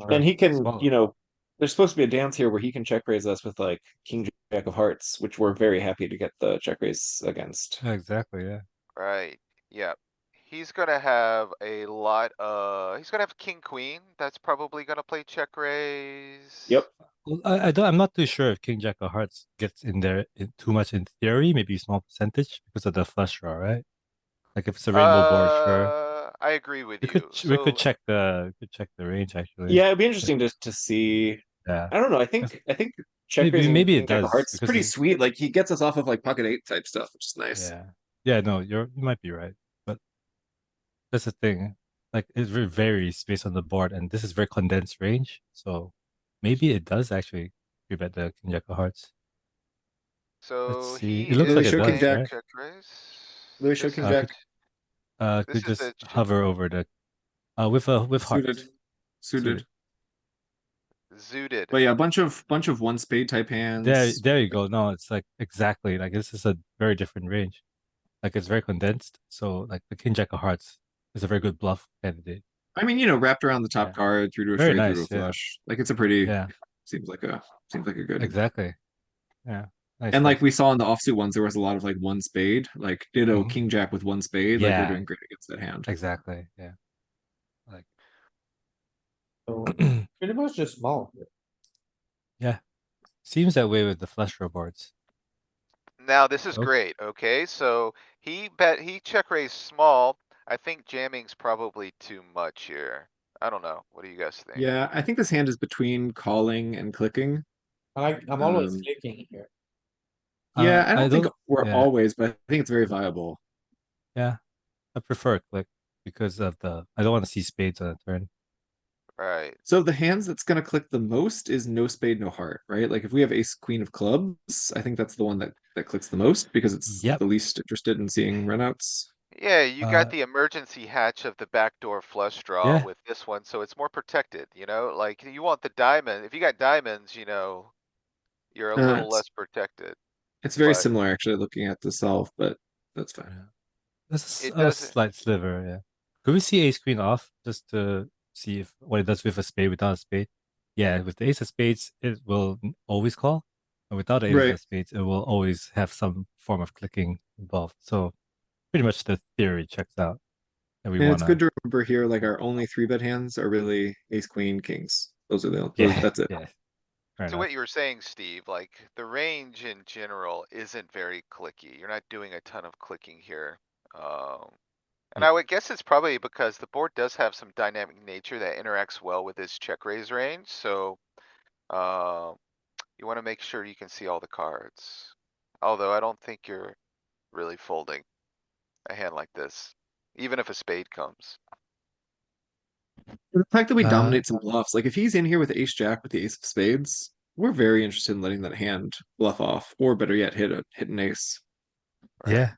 And he can, Smaller. there's supposed to be a dance here where he can check raise us with like king jack of hearts, which we're very happy to get the check raise against. Yeah, exactly, yeah. Right, yep. He's gonna have a lot, he's gonna have king, queen. That's probably gonna play check raise. Yep. Well, I'm not too sure if King Jack of Hearts gets in there too much in theory, maybe a small percentage because of the flush draw, right? Like if it's a rainbow board, sure. I agree with We you. we could So check the range actually. Yeah, it'd be interesting to see. Yeah. I don't know. I think check raising Maybe king it jack of does hearts is because pretty it's, sweet. Like he gets us off of like pocket eight type stuff, which is nice. yeah. Yeah, no, you might be right. But that's the thing. Like it varies based on the board, and this is very condensed range. So maybe it does actually bet the King Jack of Hearts. Let's So see. he It looks Louis, like is it show king does, playing jack. right? check raise. Louis, show This king is jack. Could this is just the hover over the with Suited. hearts. Suited. zooted. But yeah, bunch of one spade type hands. There you go. No, it's like exactly like this is a very different range. Like it's very condensed. So like the King Jack of Hearts is a very good bluff candidate. I mean, wrapped around the top Yeah. card, through to a Very straight, through to a nice. Yeah. flush. Like it's a pretty Yeah. seems like a good. Exactly. Yeah. Nice. And like nice. we saw in the offsuit ones, there was a lot of like one spade, like ditto Mhm. king jack with one spade. Like we're Yeah. doing great against that hand. Exactly. Yeah. Like So pretty much just small. yeah. Seems that way with the flush draw boards. Now, this is Okay. great, okay? So he check raised small. I think jamming's probably too much here. I don't know. What do you guys think? Yeah, I think this hand is between calling and clicking. I'm always Um, clicking here. Yeah, I I don't think don't. we're Yeah. always, but I think it's very viable. Yeah. I prefer a click because of I don't want to see spades on a turn. Right, So the hands that's gonna click the most is no spade, no heart, right? Like if we have ace queen of clubs, I think that's the one that clicks the most because it's Yep. the least interested in seeing runouts. yeah, you got Uh. the emergency hatch of the backdoor flush draw Yeah. with this one, so it's more protected, you know? Like, you want the diamond, if you got diamonds, you're a Uh, little it's less protected, it's very but similar actually looking at the solve, but that's fine. Yeah. This is it a doesn't. slight sliver, yeah. Could we see ace queen off just to see if what it does with a spade without a spade? Yeah, with the ace of spades, it will always call. And without the ace Right. of spades, it will always have some form of clicking involved. So pretty much the theory checks out. And we And it's good wanna to remember here, like our only three bet hands are really ace queen kings. Those are yeah, that's it. yeah. Fair To what enough. you were saying, Steve, like the range in general isn't very clicky. You're not doing a ton of clicking here. And Yeah. I would guess it's probably because the board does have some dynamic nature that interacts well with this check raise range, so um, you want to make sure you can see all the cards. Although I don't think you're really folding. a hand like this, even if a spade comes. The fact that we Uh, dominate some bluffs, like if he's in here with ace jack with the ace of spades, we're very interested in letting that hand bluff off, or better yet, hit an ace. Right? Yeah.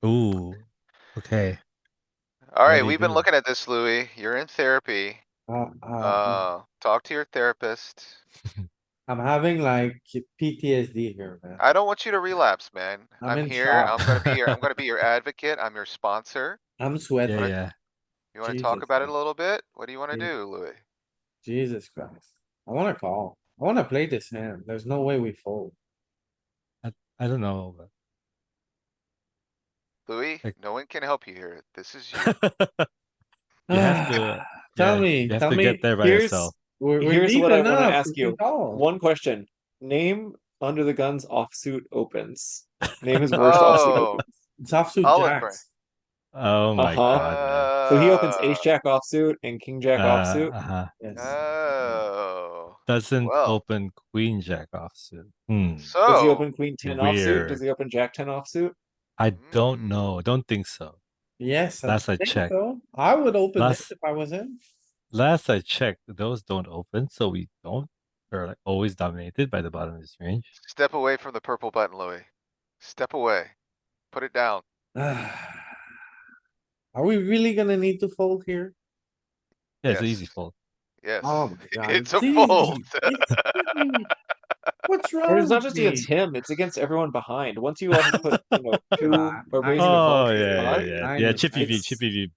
Ooh. Okay. Alright, do you we've been do? looking at this, Louis. You're in therapy. Talk to your therapist. I'm having like PTSD here, man. I don't want you to relapse, man. I'm I'm in here. shock. I'm gonna be your advocate. I'm your sponsor. I'm Yeah, sweating. yeah. You wanna Jesus talk about it a Christ. little bit? What do you wanna Yeah. do, Louis? Jesus Christ. I wanna call. I wanna play this hand. There's no way we fold. I don't know. Louis, Like- no one can help you here. This is you. But you have to. Tell yeah, me, You have tell to me. get there by Here's yourself. We're here's deep what I want to enough. ask We can you. call. One question. Name under the guns offsuit opens. Name his worst offsuit Oh, opens. It's offsuit Oliver. jacks. Oh my Uh-huh. god, man. So he opens ace jack offsuit and king jack offsuit. Uh-huh. Yes. Oh, Doesn't well, open queen jack offsuit. Hmm. Does he so, open queen 10 offsuit? Does Weird. he open jack 10 offsuit? I don't mm, know. Don't think so. Yes, I Last I think checked. so. I would open it Last if I was in. last I checked, those don't open, so we don't. We're like always dominated by the bottom of this range. step away from the purple button, Louis. Step away. Put it down. Are we really gonna need to fold here? Yeah, it's an Yes. easy fold. Yes. Oh my god. It's a easy. fold. It's easy. What's And wrong it's not with just me? against him, it's against everyone behind. Once you all have put, two I or raising a know. call Oh in your yeah, spot, yeah. I Yeah, know. chippy V, it's chippy V,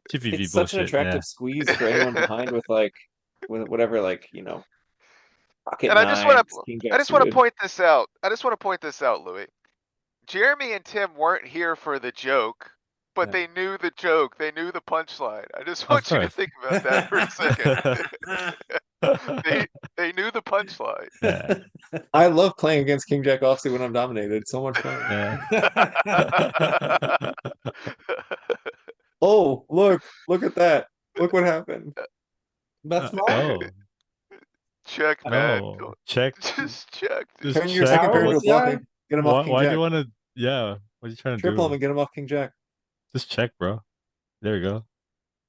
chippy V it's such an bullshit. Yeah. attractive squeeze for anyone behind with with whatever pocket And nines, king I jack just wanna suited. point this out. I just wanna point this out, Louis. Jeremy and Tim weren't here for the joke, but Yeah. they knew the joke. They knew the punchline. I just Of want you to course. think about that for a second. They, they knew the punchline. Yeah. I love playing against king jack offsuit when I'm dominated. It's so much fun. Yeah. Oh, look at that. Look what happened. But small. Oh, Check, man. oh, check. Just check. Just Turn your check, second pair Power into bro. a was the bluffing. Get him off king Why do jack. you want to? Yeah. What are you trying to Triple him do? and get him off king jack. Just check, bro. There we go.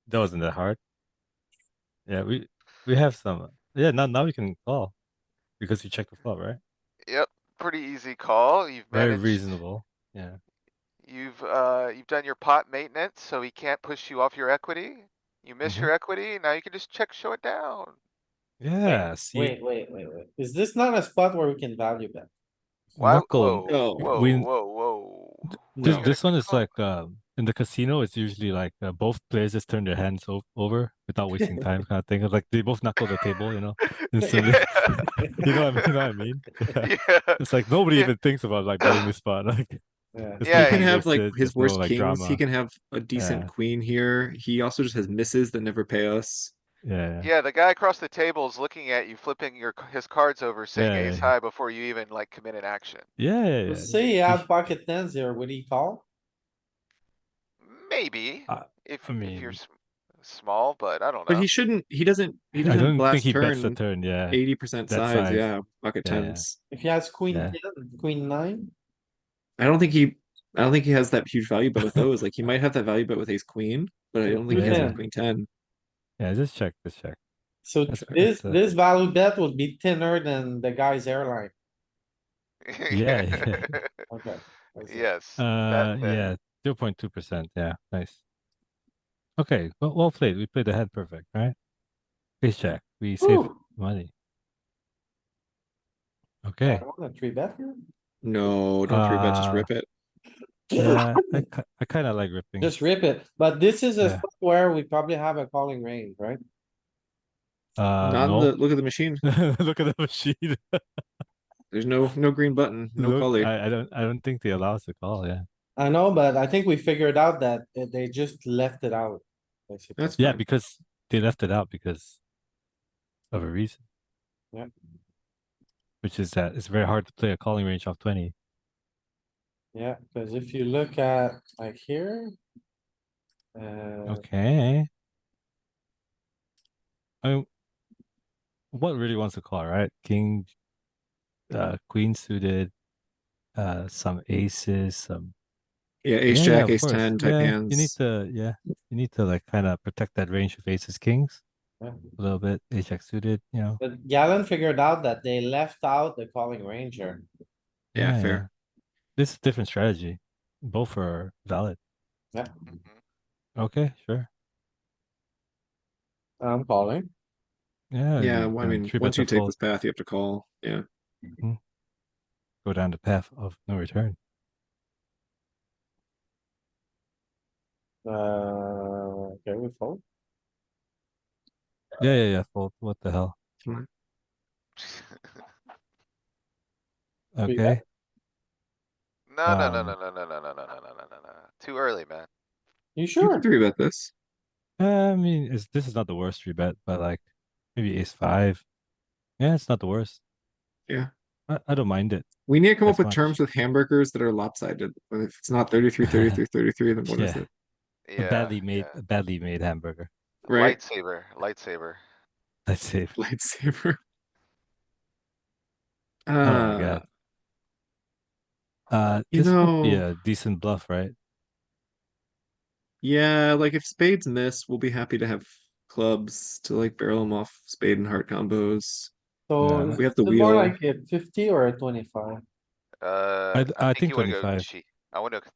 That wasn't that hard. Yeah, we have some. Yeah, now we can call because you checked the flop, right? Yep, pretty easy call. You've Very managed. reasonable. Yeah. You've done your pot maintenance, so he can't push you off your equity. You miss Mhm. your equity, now you can just check, show it down. Yeah. See, Wait. Is this not a spot where we can value bet? Why? knuckle. Whoa, No. whoa, We whoa. this Who's gonna this one is call? like in the casino. It's usually like both players just turn their hands over without wasting time, kind of thing. Like they both knuckle the table, instantly. Yeah. You know what I mean? Yeah, It's like nobody Yeah. even thinks about like betting this spot. Like Yeah. it's Yeah, no He can he- have table like sit, his there's no worst like kings. He drama. can have a decent Yeah. queen here. He also just has misses that never pay us. Yeah. Yeah, the guy across the table is looking at you, flipping his cards over, saying Yeah, ace yeah. high before you even like commit an action. Yeah. Let's say he had pocket tens here, would he call? Maybe, I if you're mean, small, but I don't But know. he shouldn't. He doesn't. He I doesn't don't think blast he bets the turn turn. Yeah. 80% That size. size. Yeah, pocket Yeah, yeah. tens. If he has queen Yeah. 10, queen 9? I don't think he. I don't think he has that huge value bet with those. Like he might have that value bet with ace queen, but I don't think he has it Yeah. with queen 10. Yeah, just check. So That's this value bet would be thinner than the guy's airline. Yeah. Okay. I see. Yes, that thin. Yeah, 0.2%. Yeah, nice. Okay, well played. We played the hand perfect, right? Ace jack. We saved Whew. money. I Okay. don't want a three bet here. No, don't three bet. Just rip it. Yeah, I kind of like ripping. Just rip it, but this is a Yeah. spot where we probably have a calling range, right? Not in No. the look at the machine. Look at the machine. There's no green button. No Look, calling. I don't think they allow us to call. Yeah. I know, but I think we figured out that they just left it out. Basically. That's Yeah, fine. because they left it out because of a reason. Yeah. Which is that it's very hard to play a calling range off 20. Yeah, cuz if you look at like here. Okay. I mean, what really wants to call, right? King, queen suited, some aces, some Yeah, ace Yeah, jack, of ace course. 10 type Yeah, hands. you need to like kind of protect that range of aces, kings Yeah. a little bit. Ace jack suited, you know. But Galen figured out that they left out the calling range here. Yeah, Yeah. fair. This is a different strategy. Both are valid. Yeah, Mhm. Okay, sure. I'm calling. Yeah, Yeah, you're well, I gonna mean, three bet once the you take fold, this path, you have to call. Yeah. go down the path of no return. Okay, we fold. Yeah, fold. What the hell? Come on. Three bet. Okay. No, no, no, Um, no, no, no, no, no, no, no, no, no, no. Too early, man. You You sure? can 3-bet this. I mean, this is not the worst three bet, but like maybe ace five. Yeah, it's not the worst. Yeah. I don't mind it We need to come up as with terms much. with hamburgers that are lopsided. If it's not 33, 33, 33, then what is Yeah, it? Yeah, yeah. a badly made hamburger. Right? Lightsaber, lightsaber. Let's see. Lightsaber. Oh my god. You This would be know, a decent bluff, right? yeah, like if spades miss, we'll be happy to have clubs to like barrel them off spade and heart combos. So Yeah. is We have the it more wheel. like a 50 or a 25? I I think think you wanna go 25. cheap.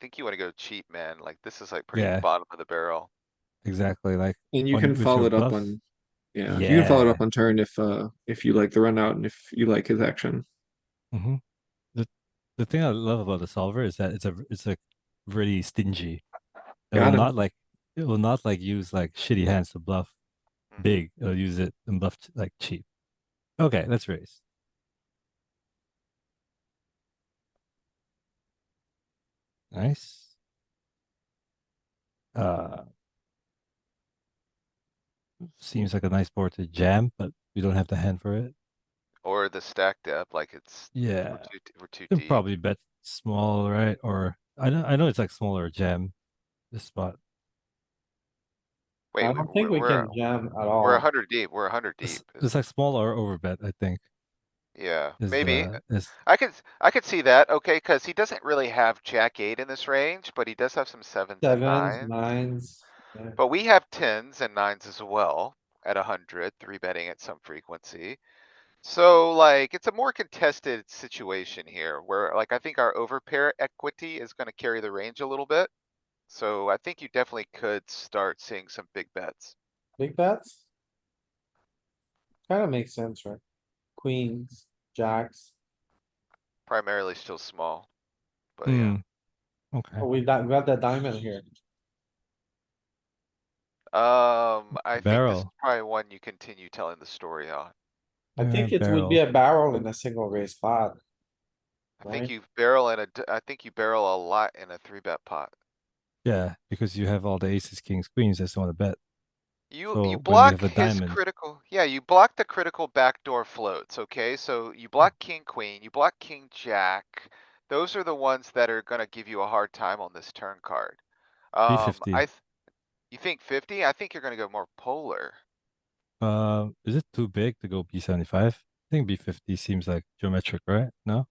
Think you wanna go cheap, man. Like, this is like pretty Yeah, bottom of the barrel. exactly. Like And you on can with follow your it up bluffs. on, yeah, you can follow it Yeah. up on turn if you like the run out and if you like his action. hmm The thing I love about the solver is that it's a really stingy. Got him. It will not like use like shitty hands to bluff Mhm. big. It'll use it and bluff like cheap. Okay, let's raise. Nice. Uh, seems like a nice board to jam, but we don't have the hand for it. Or the stack depth, like it's, Yeah, we're too you can deep. probably bet small, right? Or I know it's like smaller jam this spot. Wait, I don't think we can jam at we're a all. hundred deep, we're a hundred deep. It's like small or overbet, I think. Yeah, Is maybe. the is I could see that, okay, cuz he doesn't really have jack eight in this range, but he does have some sevens and Sevens, nines. nines. Yeah. But we have tens and nines as well at 100, three betting at some frequency. So like, it's a more contested situation here where like, I think our overpair equity is gonna carry the range a little bit. So I think you definitely could start seeing some big bets. Big bets? Kinda makes sense, right? Queens, jacks. Primarily still small, but yeah. okay. Oh, we got the diamond here. I think this is Barrel. probably one you continue telling the story on. I Yeah, think it would be barrel. a barrel in a single raise spot. I think Right. you barrel I think you barrel a lot in a three bet pot. Yeah, because you have all the aces, kings, queens. That's want to bet. You So when we block have a his diamond, critical, yeah, you block the critical backdoor floats, okay? So you block king, queen, you block king, jack. Those are the ones that are gonna give you a hard time on this turn card. B50. You think 50? I think you're gonna go more polar. Is it too big to go B75? I think B50 seems like geometric, right? No?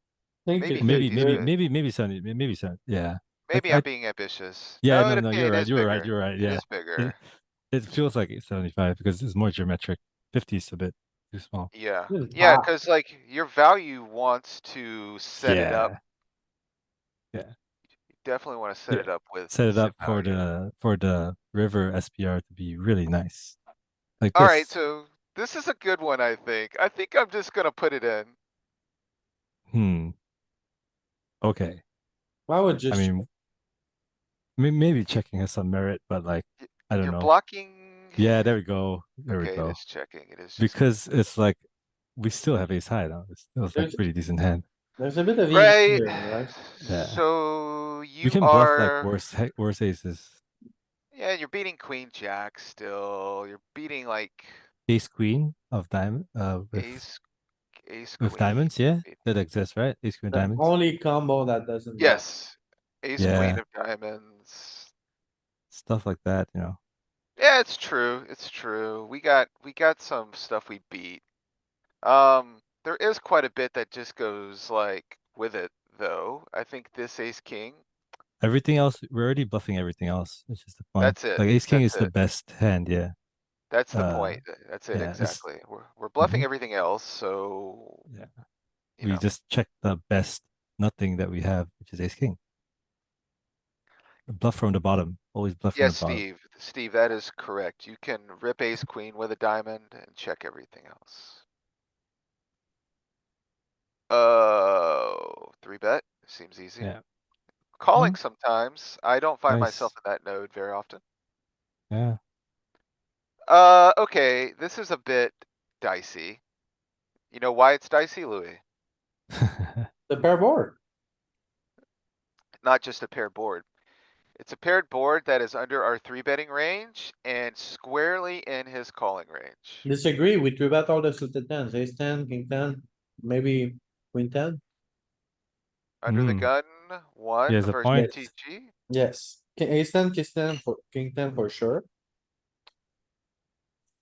Think Maybe it Maybe, 50 is maybe, good. could, maybe, maybe 70, maybe 70. Yeah. Maybe I'm being ambitious. Yeah, No, no, it you're right. is You're right. bigger. You're right. It Yeah. is bigger. It feels like it's 75 because it's more geometric. 50 is a bit too small. Yeah, This is yeah, hot. cuz like your value wants to set it up. Yeah. Yeah. You definitely wanna set Yeah. it up with Set it some up for value. the river SPR to be really nice. Like Alright, this. so this is a good one, I think. I think I'm just gonna put it in. Hmm. Okay. I would I just, mean, maybe checking has some merit, but like, Y- I don't You're know. blocking. Yeah, there we go. There we Okay, it go. is checking. It is just. Because it's like we still have ace high now. It's still like there's, pretty decent hand. there's a bit of EV Right, here, right? Yeah. so We you can bluff like are, worse aces. yeah, you're beating queen jack still. You're beating like Ace queen of diamond ace, ace with queen. diamonds, yeah. Maybe. That exists, right? Ace queen The diamonds. only combo that doesn't bluff. Yes, ace queen Yeah. of diamonds. Stuff like that, you know. Yeah, it's true. It's true. We got some stuff we beat. There is quite a bit that just goes like with it though. I think this ace king Everything else, we're already bluffing everything else, which is the point. That's it, Like ace king that's is the it. best hand, yeah. That's the Uh, point. That's it, yeah, it's- exactly. We're bluffing Mhm. everything else, so, Yeah. you We know. just check the best nothing that we have, which is ace king. Bluff from the bottom. Always bluff from Yes, the bottom. Steve, that is correct. You can rip ace queen with a diamond and check everything else. Three bet, seems easy. Yeah. Calling Oh. sometimes. I don't find myself Nice. in that node very often. Yeah. Okay, this is a bit dicey. You know why it's dicey, Louis? The pair board. Not just a paired board. It's a paired board that is under our three betting range and squarely in his calling range. Disagree, we three bet all the suited tens, ace ten, king ten, maybe queen ten. Under the Mm. gun, one has a versus point. GTG. Yes, ace ten, king ten for sure.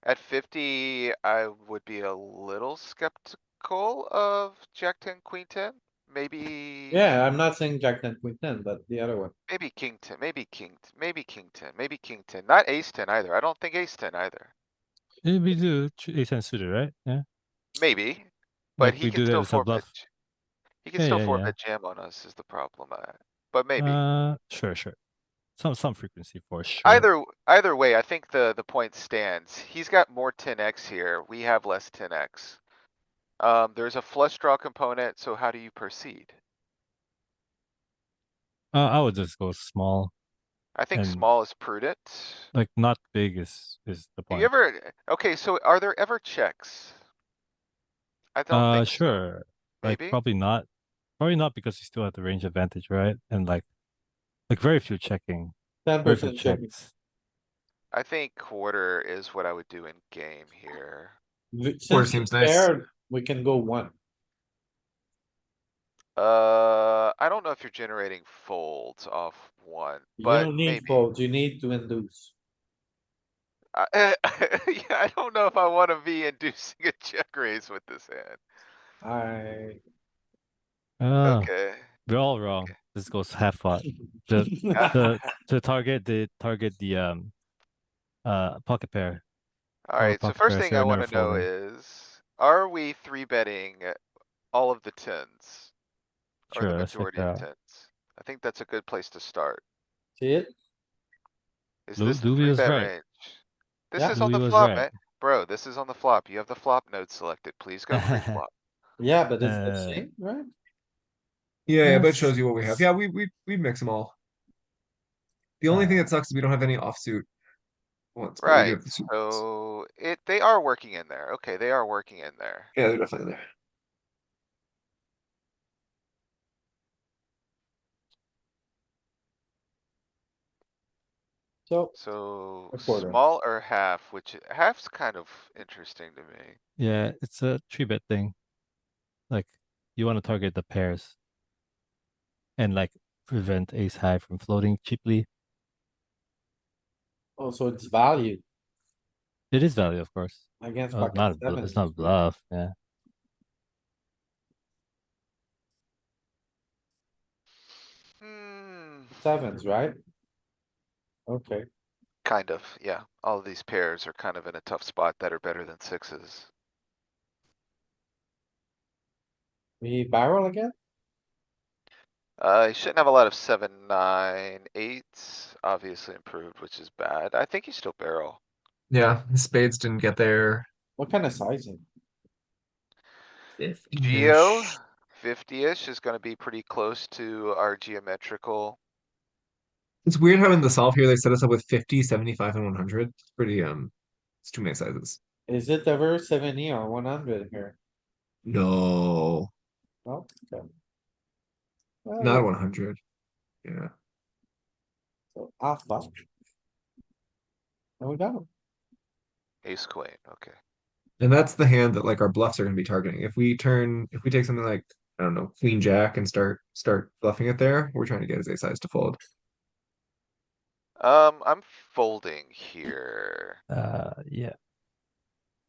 At 50, I would be a little skeptical of Jack 10, Queen 10. Maybe. Yeah, I'm not saying jack ten, queen ten, but the other one. Maybe King 10, maybe King 10, maybe King 10, not Ace 10 either. I don't think Ace 10 either. We do ace ten suited, right? Yeah. Maybe, but Like he we can do that still as a bluff. he can Yeah, still yeah, four yeah. bet jam on us is the problem. But maybe. Sure. Some frequency for sure. Either way, I think the point stands. He's got more 10x here. We have less 10x. There's a flush draw component, so how do you proceed? I would just go small. I think And- small is prudent. Like not big is the Do point. you ever, okay, so are there ever checks? I don't think so. Sure. Like Maybe? probably not. Probably not because you still have the range advantage, right? And like very few checking. Very few 10% checking. checks. I think quarter is what I would do in game here. Since seems it's nice. paired, we can go one. I don't know if you're generating folds off one, You but don't need maybe. folds, you need to induce. Yeah, I don't know if I wanna be inducing a check raise with this hand. I. Okay. We're all wrong. This goes half pot. The target the pocket pair. Alright, so pocket first pairs thing here I are never wanna know folding. is, are we three betting all of the tens? Or the Sure, let's check majority that of out. tens? I think that's a good place to start. See it? Is this the Louis three was bet right. range? This Yeah. is on Louis the was flop, right. man. Bro, this is on the flop. You have the flop node selected. Please go pre-flop. Yeah, but it's the Uh, same, right? Yeah, but it Yes. shows you what we have. Yeah, we mix them all. The only thing that sucks is we don't have any offsuit ones, but we do Right, have the suit ones. so they are working in there. Okay, they are working in there. Yeah, they're definitely there. So, So A quarter. small or half, which half's kind of interesting to me. Yeah, it's a 3-bet thing. Like you want to target the pairs and like prevent ace high from floating cheaply. also it's value It is value, of course. against It's pocket not sevens. it's not bluff. Yeah. Sevens, right? Okay, Kind of, yeah. All of these pairs are kind of in a tough spot that are better than sixes. we barrel again? You shouldn't have a lot of 7, 9, 8s, obviously improved, which is bad. I think you still barrel. Yeah, the spades didn't get there. What kind of sizing? Geo, 50-ish is gonna be pretty close to our geometrical. It's weird how in the solve here they set us up with 50, 75, and 100. It's pretty it's too many sizes. Is it ever 70 or 100 here? No, No, okay. not 100. Yeah. So half pot. There we go. Ace queen, okay. And that's the hand that like our bluffs are gonna be targeting. If we take something like, I don't know, queen jack and start bluffing it there, we're trying to get his ace size to fold. I'm folding here. Yeah.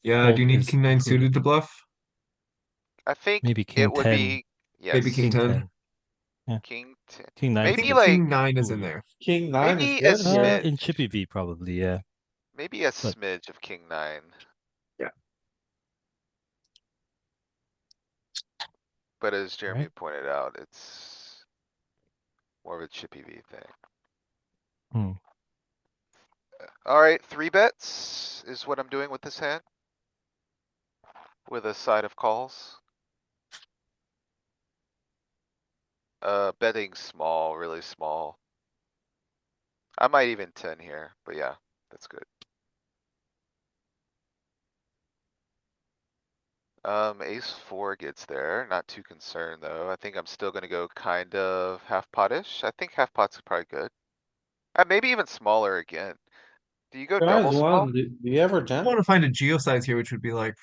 Yeah, Fold do you need is king nine prudent. suited to bluff? I think Maybe king it would 10. be, yes. Maybe king 10. King ten. King nine. I Maybe think like King 9 is in Ooh. there. King nine is maybe a good here. In Chippy V probably, yeah. maybe a But- smidge of king nine. Yeah. But as Jeremy Right. pointed out, it's more of a chippy V thing. Hmm. Alright, 3 bets is what I'm doing with this hand. With a side of calls. Betting small, really small. I might even 10 here, but yeah, that's good. Ace four gets there, not too concerned though. I think I'm still gonna go kind of half potish. I think half pot's probably good. Maybe even smaller again. Do you go Guys, double small? do you ever I jam? want to find a geo size here, which would be like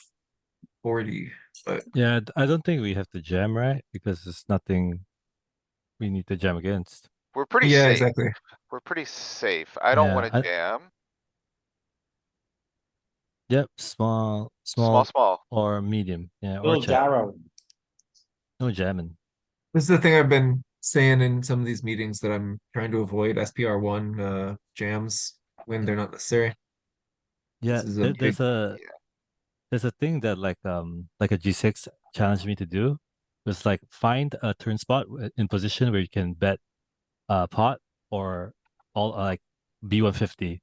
40, but Yeah, I don't think we have to jam, right? Because there's nothing we need to jam against. We're pretty yeah, safe. exactly. We're pretty safe. I don't Yeah, wanna jam. Yep, Small, small small. or medium. Yeah, or Little check. Jaro. No jamming. This is the thing I've been saying in some of these meetings that I'm trying to avoid SPR1 jams when they're not necessary. Yeah, This is a big, there's a Yeah. there's a thing that like a G6 challenged me to do. Was like find a turn spot in position where you can bet pot or all like B150.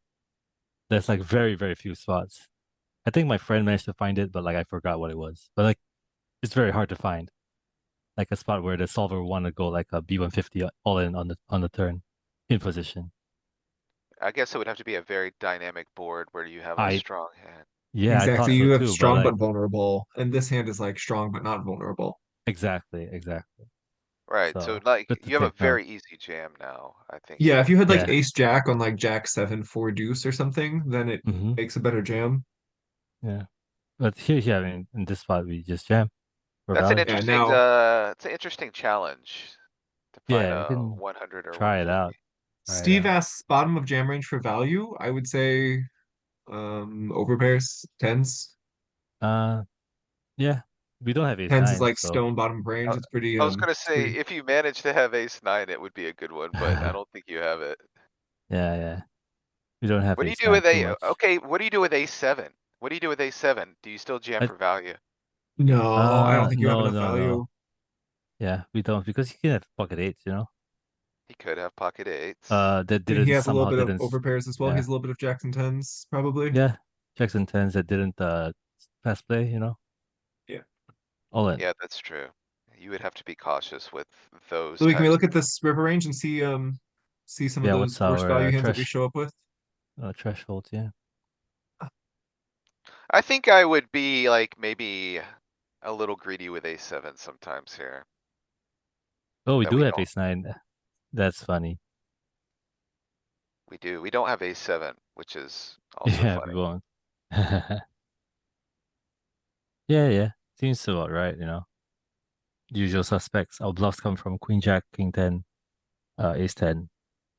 There's like very, very few spots. I think my friend managed to find it, but like I forgot what it was. But like it's very hard to find. Like a spot where the solver want to go like a B150 all in on the turn in position. I guess it would have to be a very dynamic board where you have a I strong hand. Yeah, I thought exactly. so You have too, but strong like but vulnerable, and this hand is like strong but not vulnerable. exactly. Right, so So like, good to you have a take note. very easy jam now, I think. Yeah, if you had like Yeah. ace jack on like jack 7 4 deuce or something, then it Mm-hmm. makes a better jam. Yeah. But here, I mean, in this spot we just jam for That's an value. interesting, now- it's an interesting challenge. To find Yeah, you a can 100 or try it 150. out. Try it Steve out. asks bottom of jam range for value. I would say overpairs, tens. Yeah. We don't have ace Tens is nine, like so stone bottom of range. It's pretty I was gonna it's say, pretty if you manage to have ace nine, it would be a good one, but I don't think you have it. yeah. We don't have What do you ace do nine with too much. okay, what do you do with ace seven? What do you do with ace seven? Do you still jam I- for value? No, I don't think you have No, enough no, value. no. Yeah, we don't because you can have pocket eights, you know. He could have pocket eights. That He didn't has a little somehow bit of didn't. overpairs as well. He Yeah. has a little bit of jacks and tens, probably. Yeah, jacks and tens that didn't fast play, you know. Yeah. All in. Yeah, that's true. You would have to be cautious with those Louis, can we types. look at this river range and see some of Yeah, those what's worst value our hands that we show up with? threshold? Yeah. I think I would be like maybe a little greedy with ace seven sometimes here. Oh, we That do we have don't. ace nine. That's funny. We do. We don't have ace seven, which is also Yeah, we funny. won't. Yeah. Seems about right, you know. Usual suspects. Our bluffs come from queen jack, king 10, ace 10,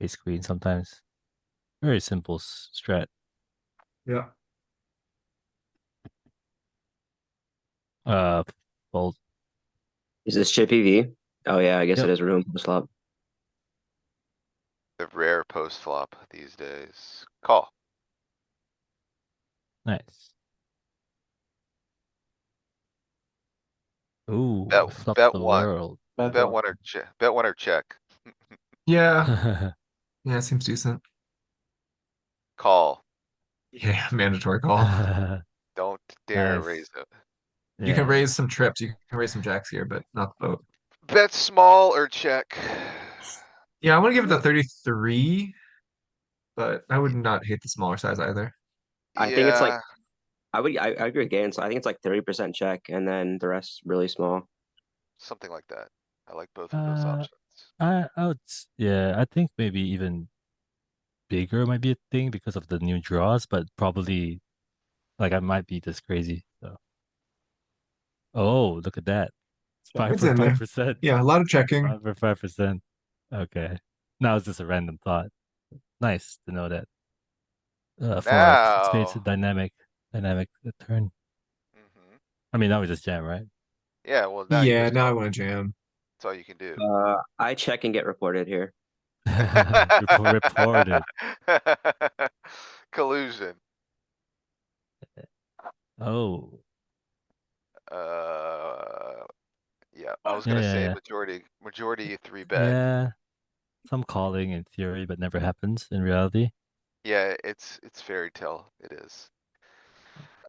ace queen sometimes. Very simple strat. Yeah. Uh, fold. Is this chippy V? Oh yeah, I guess Yep. it is room post flop. The rare post flop these days. Call. Nice. Ooh, Bet, flop bet the one. world. Bet one or check. Bet one or check. Yeah. Yeah, it seems decent. Call. Yeah, mandatory call. Don't dare Nice. raise it. You can Yeah. raise some trips. You can raise some jacks here, but not the boat. Bet small or check. Yeah, I want to give it the 33, but I would not hate the smaller size either. I think it's like Yeah, I agree with Gans. I think it's like 30% check and then the rest really small. something like that. I like both of those options. Yeah, I think maybe even bigger might be a thing because of the new draws, but probably like I might be this crazy. So, oh, look at that! It's It's in there. 5.5%. Yeah, a lot of checking. 5.5%. Okay, now it's just a random thought. Nice to know that. For a spades Now. dynamic turn. Mhm. I mean, now we just jam, right? Yeah, well, now you Yeah, just now I don't. want to jam. That's all you can do. I check and get reported here. Reported. Collusion. Oh, Yeah, I was gonna say Yeah. majority 3-bet. yeah. Some calling in theory, but never happens in reality. Yeah, it's fairy tale. It is.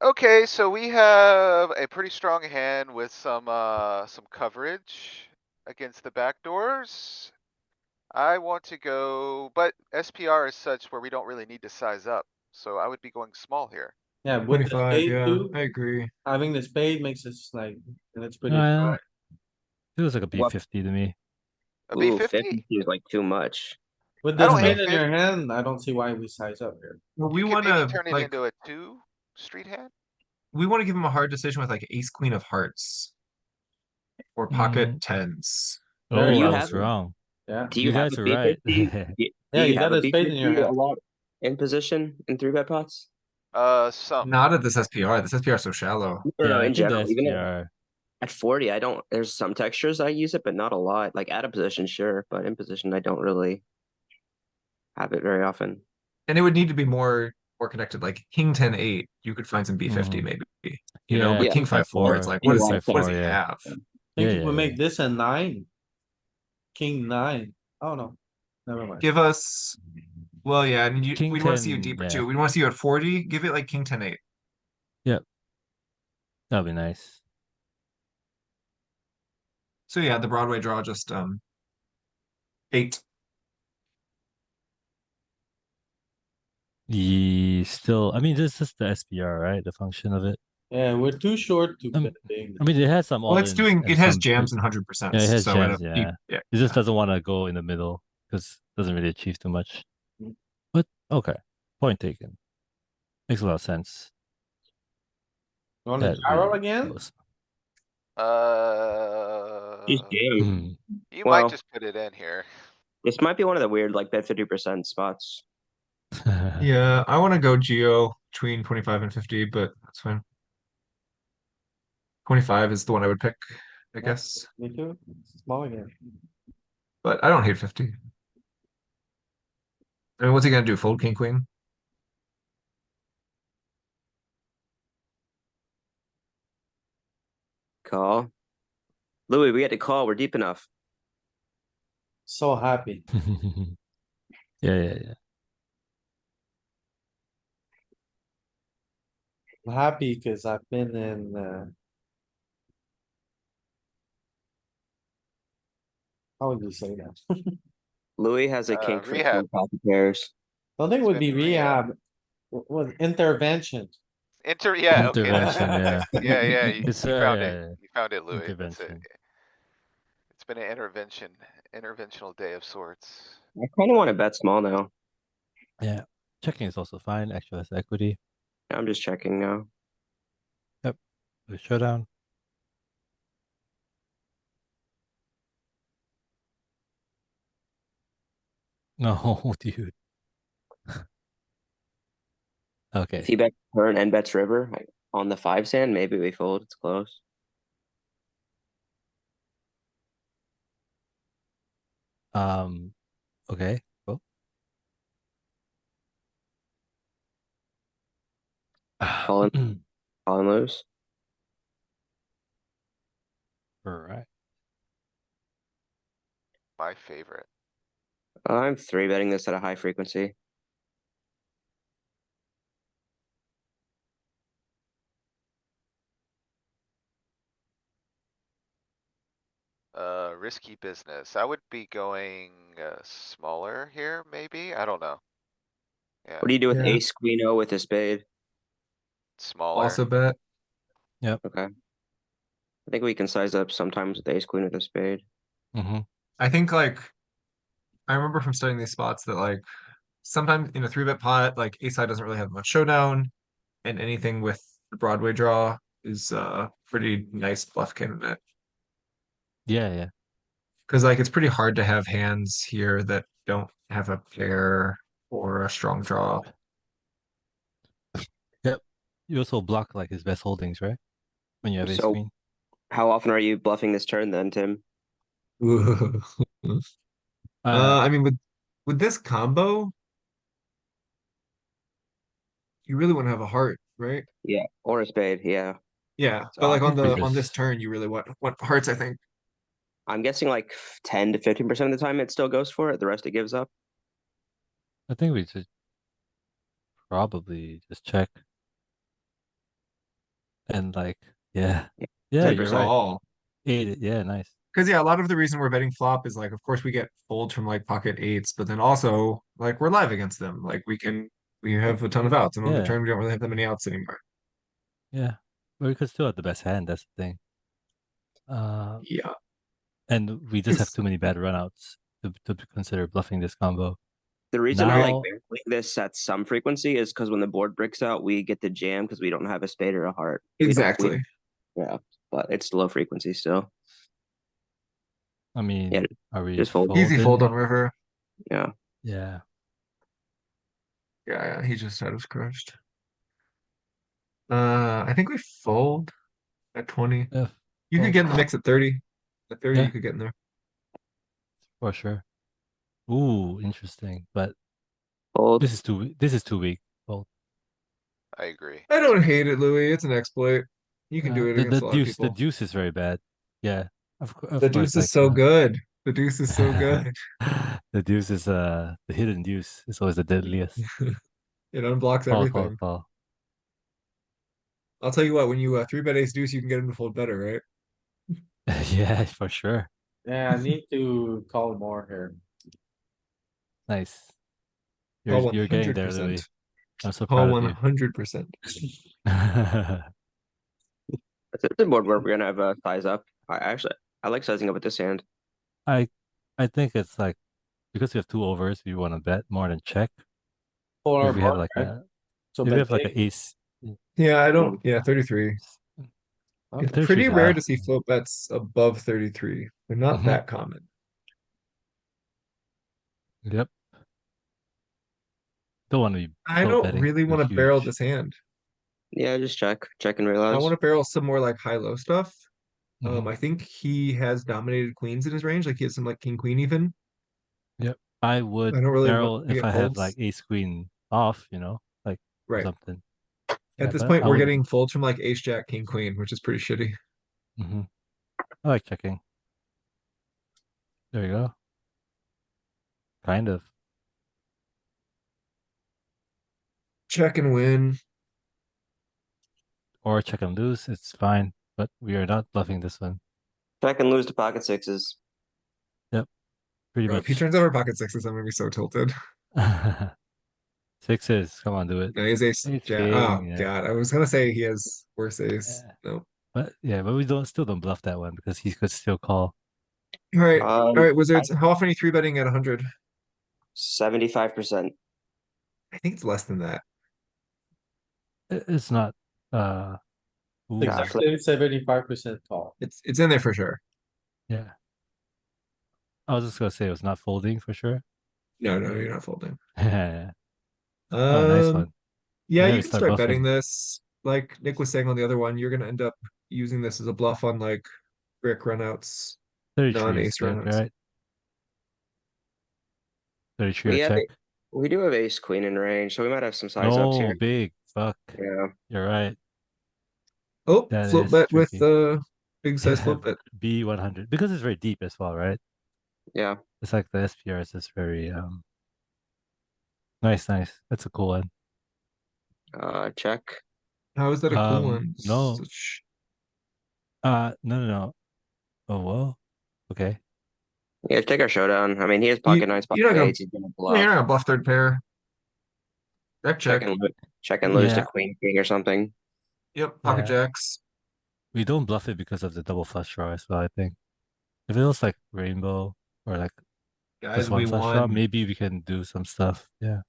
Okay, so we have a pretty strong hand with some coverage against the backdoors. I want to go, but SPR is such where we don't really need to size up, so I would be going small here. Yeah, with the 25, spade yeah, too, I agree. having the spade makes us like, and it's pretty Uh, dry. Feels like a What? B50 to me. A Ooh, B50? 50 is like too much. With I the don't spade hate in your hand, I don't see why we size up here. Well, we You could want maybe to turn it like into a 2 street hand? we want to give him a hard decision with like ace queen of hearts or pocket tens. There Oh, you I go. was wrong. Yeah, Do You you have guys a are right. B50? Do yeah, you you have got a a spade in your B50 a hand. lot in position in 3-bet pots? Some. Not at this SPR. This SPR is so shallow. Or Yeah, no, I in think the general, even SPR. at 40, I don't. There's some textures I use it, but not a lot. Like out of position, sure, but in position, I don't really have it very often. And it would need to be more connected. Like King 10-8, you could find some B50 Mhm. maybe. Yeah, But Yeah. King 5-4, it's 5-4. like King what does 5-4, he yeah. have? Think Yeah, if we yeah, make yeah. this a 9. King 9. Oh no, never mind. Give us well, yeah, and King we'd want to see you 10, deeper yeah. too. We'd want to see you at 40. Give it like King 10-8. Yep. That'd be nice. So yeah, the Broadway draw just 8. Still, I mean, this is the SPR, right? The function of it. Yeah, we're too short to Um, bet big. I mean, it has some Well, it's all-ins doing and it has some jams and 100%. Yeah, it has So jams, yeah. yeah. It just doesn't want to go in the middle because it doesn't really achieve too much. Mm. But okay, point taken. Makes a lot of sense. You wanna That barrel really again? goes. Just jam. Hmm. You Well- might just put it in here. This might be one of the weird like bet 50% spots. Yeah, I want to go Geo between 25 and 50, but that's fine. 25 is the one I would pick, I Yeah. guess. Me too, small again. But I don't hate 50. I mean, what's he gonna do? Fold King Queen? Call. Louis, we had to call. We're deep enough. So happy. Yeah. I'm happy because I've been in, how would you say that? Louis has a kink for Rehab. 2 pocket pairs. I think It's would been be rehab. rehab. With intervention. Yeah, okay, Intervention, that's, yeah, It's you found yeah, it. You found it, Louis. That's it. intervention. It's been an interventional day of sorts. I kind of want to bet small now. Yeah, checking is also fine. Actually, that's equity. I'm just checking now. The showdown. No, dude. Okay. If he bets turn and bets river like, on the 5 sand, maybe we fold. It's close. Okay. Cool. Call and lose. Alright. My favorite. I'm 3-betting this at a high frequency. Risky business. I would be going smaller here, maybe. I don't know. Yeah, What do you do with Yeah. ace queen O with a spade? smaller. Also bet. Okay. I think we can size up sometimes with ace queen with a spade. Mm-hmm. I think like I remember from studying these spots that like sometimes in a 3-bet pot, like ace high doesn't really have much showdown, and anything with the Broadway draw is pretty nice bluff candidate. Yeah. Because like it's pretty hard to have hands here that don't have a pair or a strong draw. You also block like his best holdings, right? When you have ace So- queen. How often are you bluffing this turn then, Tim? Ooh. Uh, I mean, with this combo, you really want to have a heart, right? Yeah, or a spade. Yeah. Yeah, So but like think we on this just, turn, you really want hearts, I think. I'm guessing like 10 to 15% of the time it still goes for it. The rest it gives up. I think we should probably just check and like, yeah, yeah, Like you're there's right. all. Yeah, nice. Because yeah, a lot of the reason we're betting flop is like, of course, we get folds from like pocket eights, but then also like we're live against them. Like we have a ton of outs, and on the Yeah, turn we don't really have that many outs anymore. yeah. But we could still have the best hand. That's the thing. Yeah, And we just have too many bad runouts to consider bluffing this combo. The reason I like Now, barreling this at some frequency is because when the board breaks out, we get the jam because we don't have a spade or a heart. exactly. Yeah, but it's low frequency still. I Yeah, mean, are we just fold. Easy fold folding? on river. Yeah. Yeah. Yeah, he just had us crushed. I think we fold at 20. Yeah, You could fold. get in the mix at 30. At 30, Yeah. you could get in there. For sure. Ooh, interesting. But Fold. this is too weak. Fold. I agree. I don't hate it, Louis. It's an exploit. You can do it The against a lot of the people. deuce is very bad. Yeah. The Of deuce course, is like so good. The deuce is so good. the deuce is the hidden deuce is always the deadliest. It unblocks Call, call, everything. call. I'll tell you what, when you 3-bet ace deuce, you can get him to fold better, right? Yeah, for sure. Yeah, I need to call more here. Nice. Call You're getting there, 100%. Louis. I'm so Call proud of you. 100%. It's a board where we're gonna have a size up. I like sizing up with this hand. I I think it's like because we have two overs, we want to bet more than check. Polar If we have bar, like right? a So if we bet have like big. an ace, Yeah, I don't. Yeah, 33. Okay. It's 33 pretty is rare high. to see float bets above 33. They're not Mhm. that common. Yep. Don't want to be I float don't betting really too want to barrel huge. this hand. Yeah, just check and I realize. want to barrel some more like high-low stuff. Mhm. I think he has dominated queens in his range. Like he has some like king queen even. Yep. I I would don't really want barrel to if get I have like folds. ace queen off, like or Right. something. At Yeah, this but point, I we're would. getting folds from like ace jack king queen, which is pretty shitty. I like checking. There you go. Kind of. Check and win. Or check and lose. It's fine. But we are not bluffing this one. Check and lose to pocket sixes. Yep. Pretty Bro, if he much. turns over pocket sixes, I'm gonna be so tilted. Sixes. Come on, do it. No, he has ace Ace jack. king. Oh Yeah. god, I was gonna say he has worse ace. Yeah. No. But we still don't bluff that one because he could still call. All right, I Wizards. How often are you 3-betting at 100? 75%. I think it's less than that. It's not uh ooh, Exactly 75% call. It's in there for sure. yeah. I was just gonna say it was not folding for sure. No, you're not folding. Oh, nice one. Yeah, Yeah, you we can start start betting bluffing. this. Like Nick was saying on the other one, you're gonna end up using this as a bluff on like brick runouts, 33 is non-ace good, runouts. right? 33 We or have check. we do have ace queen in range, so we might have some size ups No, here. big. Fuck. Yeah. You're right. Oh, That float is bet with tricky. big size float bet. B100. Because it's very deep as well, right? Yeah. It's like the SPRs is very nice. That's a cool one. Check. How is that a cool one? No. Such... No. Oh well. Okay. Yeah, take our showdown. I mean, he has pocket nines, You're pocket not eights. He's gonna you're not bluff. gonna bluff third pair. Check. Check and lose to Yeah. queen king or something. Yep, pocket Yeah. jacks. We don't bluff it because of the double flush draw as well, I think. If it was like rainbow or like Guys, just we one flush draw, won. maybe we can do some stuff. Yeah.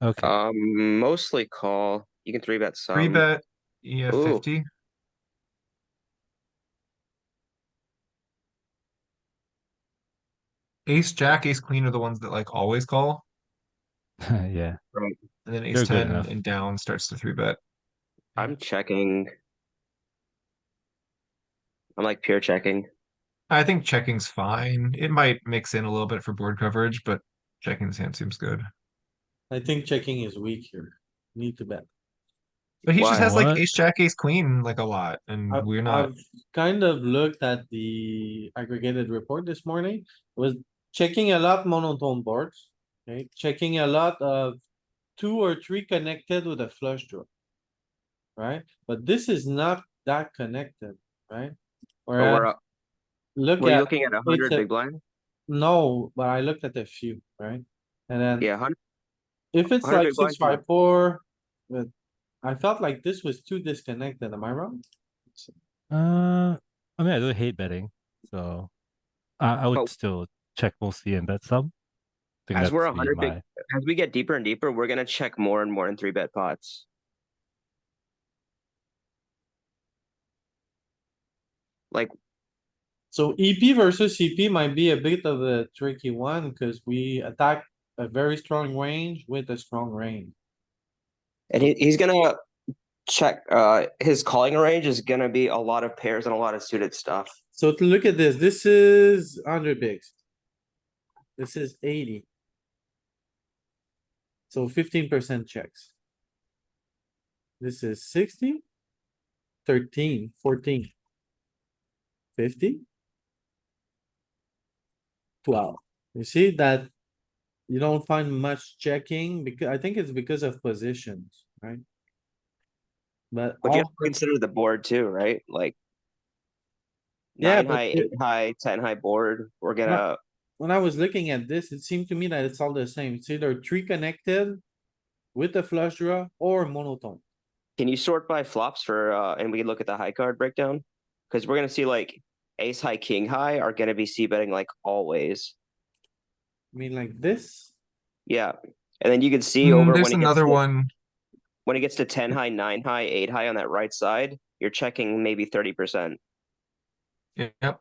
Okay. Mostly call. You can 3-bet some. 3-bet, yeah, Ooh. 50. Ace jack, ace queen are the ones that like always call. Yeah. Right. And then ace They're good 10 enough. and down starts to 3-bet. I'm checking. I'm like pure checking. I think checking's fine. It might mix in a little bit for board coverage, but checking this hand seems good. I think checking is weak here. Need to bet. But he just Why? has like What? ace jack, ace queen like a lot, and we're not. I've kind of looked at the aggregated report this morning, was checking a lot monotone boards. Okay, checking a lot of 2 or 3 connected with a flush draw. Right, but this is not that connected, right? But Whereas, look were you at, looking at it's 100 a, big blind? no, but I looked at a few, right? And then Yeah, 100, if it's 100 like big blind. 6-5-4, but I felt like this was too disconnected, am I wrong? I mean, I don't hate betting, so I would But still check mostly and bet some. I think as we're that's be 100 big, my. as we get deeper and deeper, we're gonna check more and more in 3-bet pots. Like, So EP versus CP might be a bit of a tricky one, because we attack a very strong range with a strong range. and he's gonna check. His calling range is gonna be a lot of pairs and a lot of suited stuff. So to look at this is 100 bigs. This is 80. So 15% checks. This is 60. 13, 14. 50. 12. You see that you don't find much checking, because I think it's because of positions, right? But But you have all, to consider the board too, right? Like yeah, 9 but high, 8 high, 10 high board. We're gonna. when I was looking at this, it seemed to me that it's all the same. It's either 3 connected with a flush draw or monotone. Can you sort by flops for? And we can look at the high card breakdown because we're gonna see like ace high, king high are gonna be c betting like always. I mean, like this, Yeah, and then you can see over There's when it gets another to, one. when it gets to 10 high, 9 high, 8 high on that right side, you're checking maybe 30%. Yep.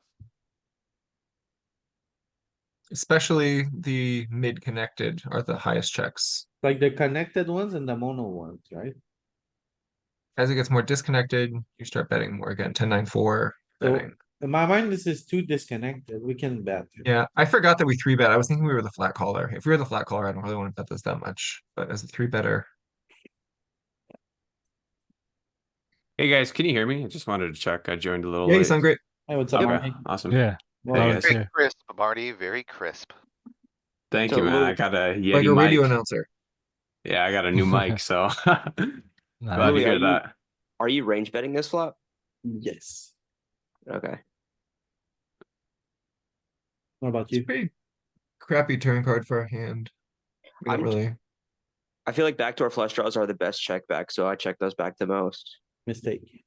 Especially the mid connected are the highest checks. like the connected ones and the mono ones, right? As it gets more disconnected, you start betting more again. 10-9-4 So betting. in my mind, this is too disconnected. We can bet. Yeah, I forgot that we 3-bet. I was thinking we were the flat caller. If we were the flat caller, I don't really want to bet this that much. But as a 3-better, Hey guys, can you hear me? I just wanted to check. I joined a little yeah, you late. sound great. Hey, what's up, Okay, Marty? awesome. Yeah, Well, Hey, guys. guys. Very Yeah. crisp, Marty, very crisp. Thank So you, man. Louis- I got a Like Yeti a radio mic. announcer. Yeah, I got a new mic, so glad to Louis, hear that. Are you range betting this flop? yes. Okay. What about It's a you? pretty crappy turn card for a hand. We don't I'm- really. I feel like backdoor flush draws are the best check back, so I check those back the most. Mistake.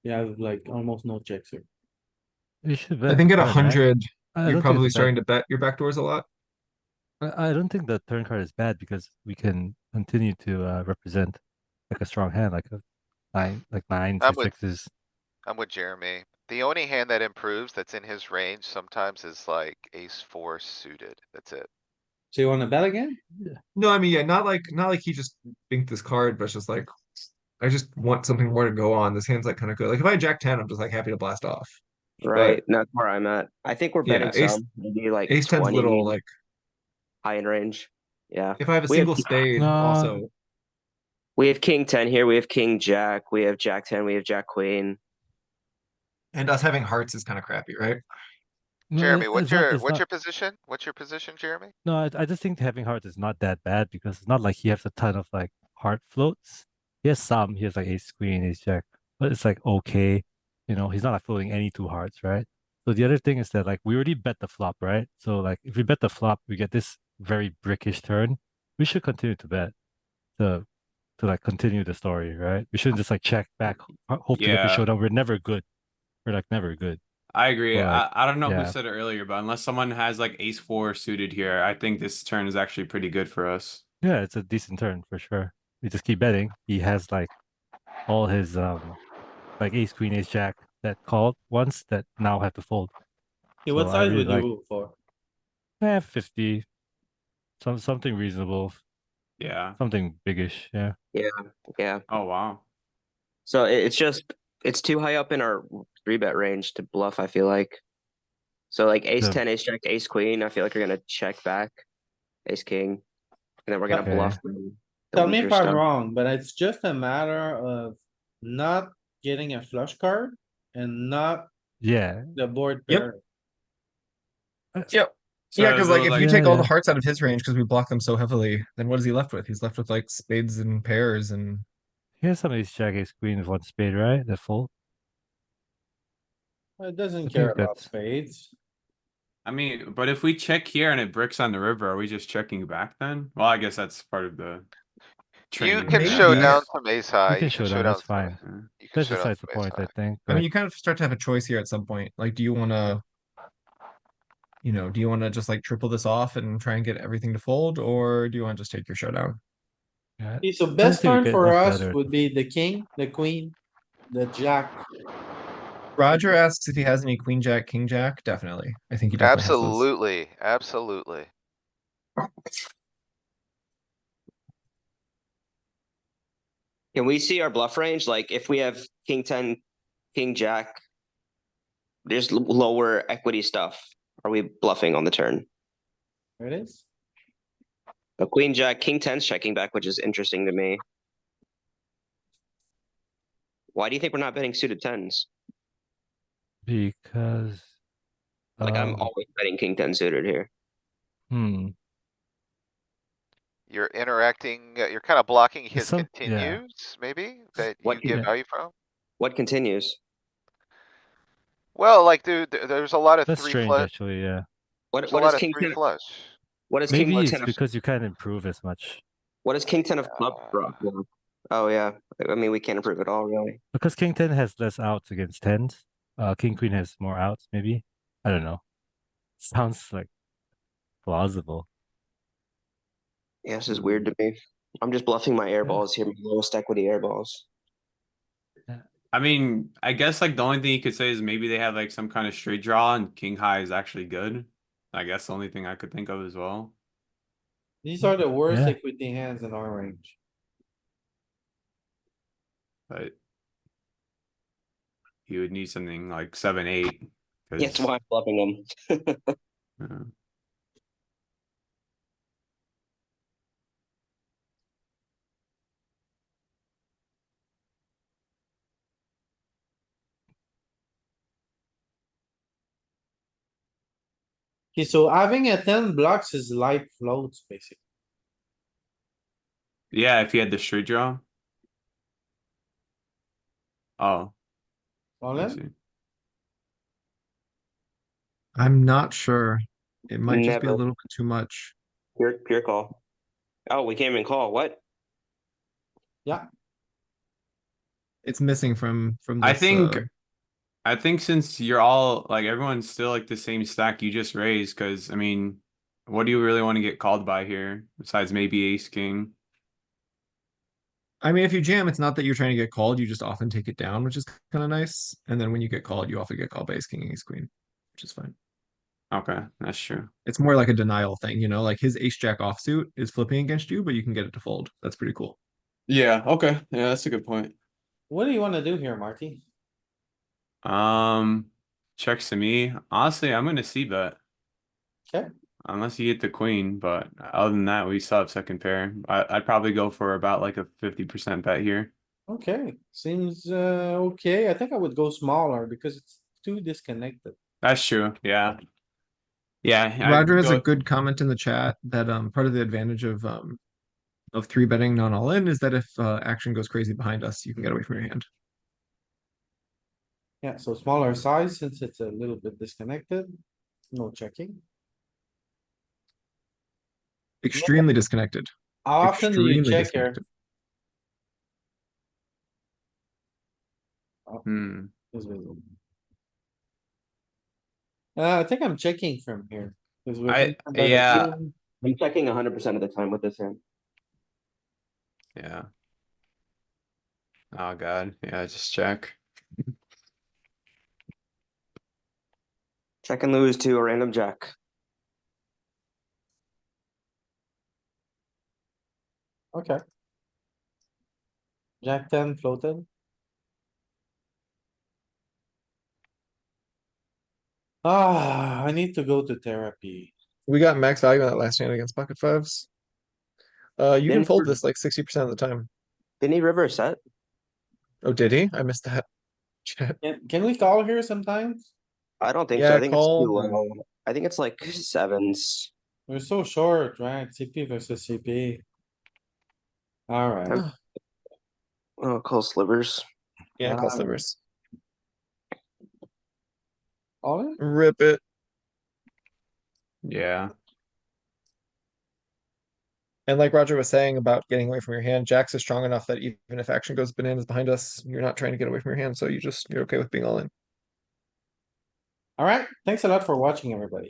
You have like almost no checks here. You should I bet. think at bet, right? 100, I you're don't think probably it's bad. starting to bet your backdoors a lot. I don't think the turn card is bad because we can continue to represent like a strong hand, like a nines I'm or with- sixes. I'm with Jeremy. The only hand that improves that's in his range sometimes is like ace four suited. That's it. So you wanna bet again? No, I mean, yeah, not like he just binked this card, but it's just like I just want something more to go on. This hand's like kind of good. Like if I had Jack 10, I'm just like happy to blast off. Right. That's where I'm at. I think we're Yeah, betting ace- some, maybe like Ace 10's 20 little like high in range. Yeah. if I have a We have- single spade, No. also We have king 10 here. We have king jack. We have jack 10. We have jack queen. and us having hearts is kind of crappy, right? No, Jeremy, it's what's not- your, it's what's not- your position? What's your position, Jeremy? No, I just think having hearts is not that bad because it's not like he has a ton of like heart floats. He has some. He has like ace queen, ace jack, but it's like okay. You know, he's not like floating any two hearts, right? So the other thing is that like we already bet the flop, right? So like if we bet the flop, we get this very brickish turn. We should continue to bet to like continue the story, right? We shouldn't just like check back, hope to get the Yeah. showdown. We're never good. We're like never good. I agree. But, I don't know yeah. who said it earlier, but unless someone has like ace four suited here, I think this turn is actually pretty good for us. Yeah, it's a decent turn for sure. We just keep betting. He has like all his like ace queen, ace jack that called once that now have to fold. Okay, what So I size really would you like- root for? 50. Something reasonable. Yeah. Something biggish, yeah. Yeah. Oh wow. So it's just, it's too high up in our 3-bet range to bluff, I feel like. So like ace The- 10, ace jack, ace queen, I feel like you're gonna check back. Ace king. And then we're gonna Okay. bluff the Tell me weaker if I'm stuff. wrong, but it's just a matter of not getting a flush card and not Yeah. the board Yep. pair. Yep. So Yeah, because like if you Yeah, take all the yeah. hearts out of his range because we block them so heavily, then what is he left with? He's left with like spades and pairs and Here's some ace jack, ace queen with one spade, right? That fold. It doesn't I care think about that's- spades. I mean, but if we check here and it bricks on the river, are we just checking back then? Well, I guess that's part of the You training. can Maybe. show down some ace high. You can show down, that's fine. You can That's show down besides the some ace point, I high. think. I mean But you kind of start to have a choice here at some point. Like do you wanna do you wanna just like triple this off and try and get everything to fold, or do you wanna just take your showdown? yeah, Okay, so I best think we turn get for enough us better would to- be the king, the queen, the jack. Roger asks if he has any queen jack, king jack. Definitely. I think he definitely has those. Absolutely, absolutely. Can we see our bluff range? Like if we have king 10, king jack, just lower equity stuff. Are we bluffing on the turn? There it is. A queen jack, king 10's checking back, which is interesting to me. Why do you think we're not betting suited tens? because Like I'm always betting king 10 suited here. You're interacting, you're kinda blocking his some- yeah. continues, maybe, that you What get can- value from? What continues? Well, like, dude, there's a lot of That's three strange, flush. actually. Yeah. There's a What lot is of king three 10? flush. What is king Maybe it's 10 of, because you can't improve as much. what is king 10 of clubs? Bro? Oh yeah. I mean we can't improve at all really. Because king 10 has less outs against tens. King queen has more outs, maybe. I don't know. Sounds like plausible. Yeah, this is weird to me. I'm just bluffing my air balls here, my lowest equity air balls. I mean, I guess like the only thing you could say is maybe they have like some kind of straight draw and king high is actually good. I guess the only thing I could think of as well. These are the worst Yeah. equity hands in our range. But you would need something like 7-8. Yeah, that's why I'm bluffing them. Yeah. Okay, so having a 10 blocks is light floats, basically. Yeah, if you had the straight draw. Oh, All I in? see. I'm not sure. It might just be a Never. little bit too much. Pure call. Oh, we can't even call. What? Yeah, It's missing from I this. think since you're all like everyone's still like the same stack you just raised, because I mean, what do you really want to get called by here besides maybe ace king? I mean, if you jam, it's not that you're trying to get called. You just often take it down, which is kind of nice. And then when you get called, you often get called by ace king and ace queen, which is fine. Okay, that's true. It's more like a denial thing, like his ace jack offsuit is flipping against you, but you can get it to fold. That's pretty cool. Yeah, okay. Yeah, that's a good point. what do you wanna do here, Marty? Checks to me. Honestly, I'm gonna see bet. Okay. Unless you get the queen, but other than that, we still have second pair. I'd probably go for about like a 50% bet here. Okay, seems, okay. I think I would go smaller because it's too disconnected. That's true. Yeah. Yeah. Roger I'd has a go- good comment in the chat that part of the advantage of three betting non all in is that if action goes crazy behind us, you can get away from your hand. Yeah, so smaller size since it's a little bit disconnected. No checking. Extremely disconnected. How often do you Extremely check here? disconnected. Hmm. Is visible. I think I'm checking from here. 'Cause we're yeah. I'm checking 100% of the time with this hand. Yeah. Oh god. Yeah, just check. Check and lose to a random jack. Okay. Jack 10 floated. I need to go to therapy. We got max value on that last hand against pocket fives. You can Didn't fold River- this like 60% of the time. Didn't he river a set? Oh, did he? I missed that. Shit. Can we call here sometimes? I don't think Yeah, so. I think it's call. too low. I think it's like sevens. We're so short, right? CP versus CP. Alright. Oh, call slivers. Yeah, call Um, slivers. all in? Rip it. Yeah. And like Roger was saying about getting away from your hand, Jacks is strong enough that even if action goes bananas behind us, you're not trying to get away from your hand, so you're okay with being all in. Alright, thanks a lot for watching, everybody.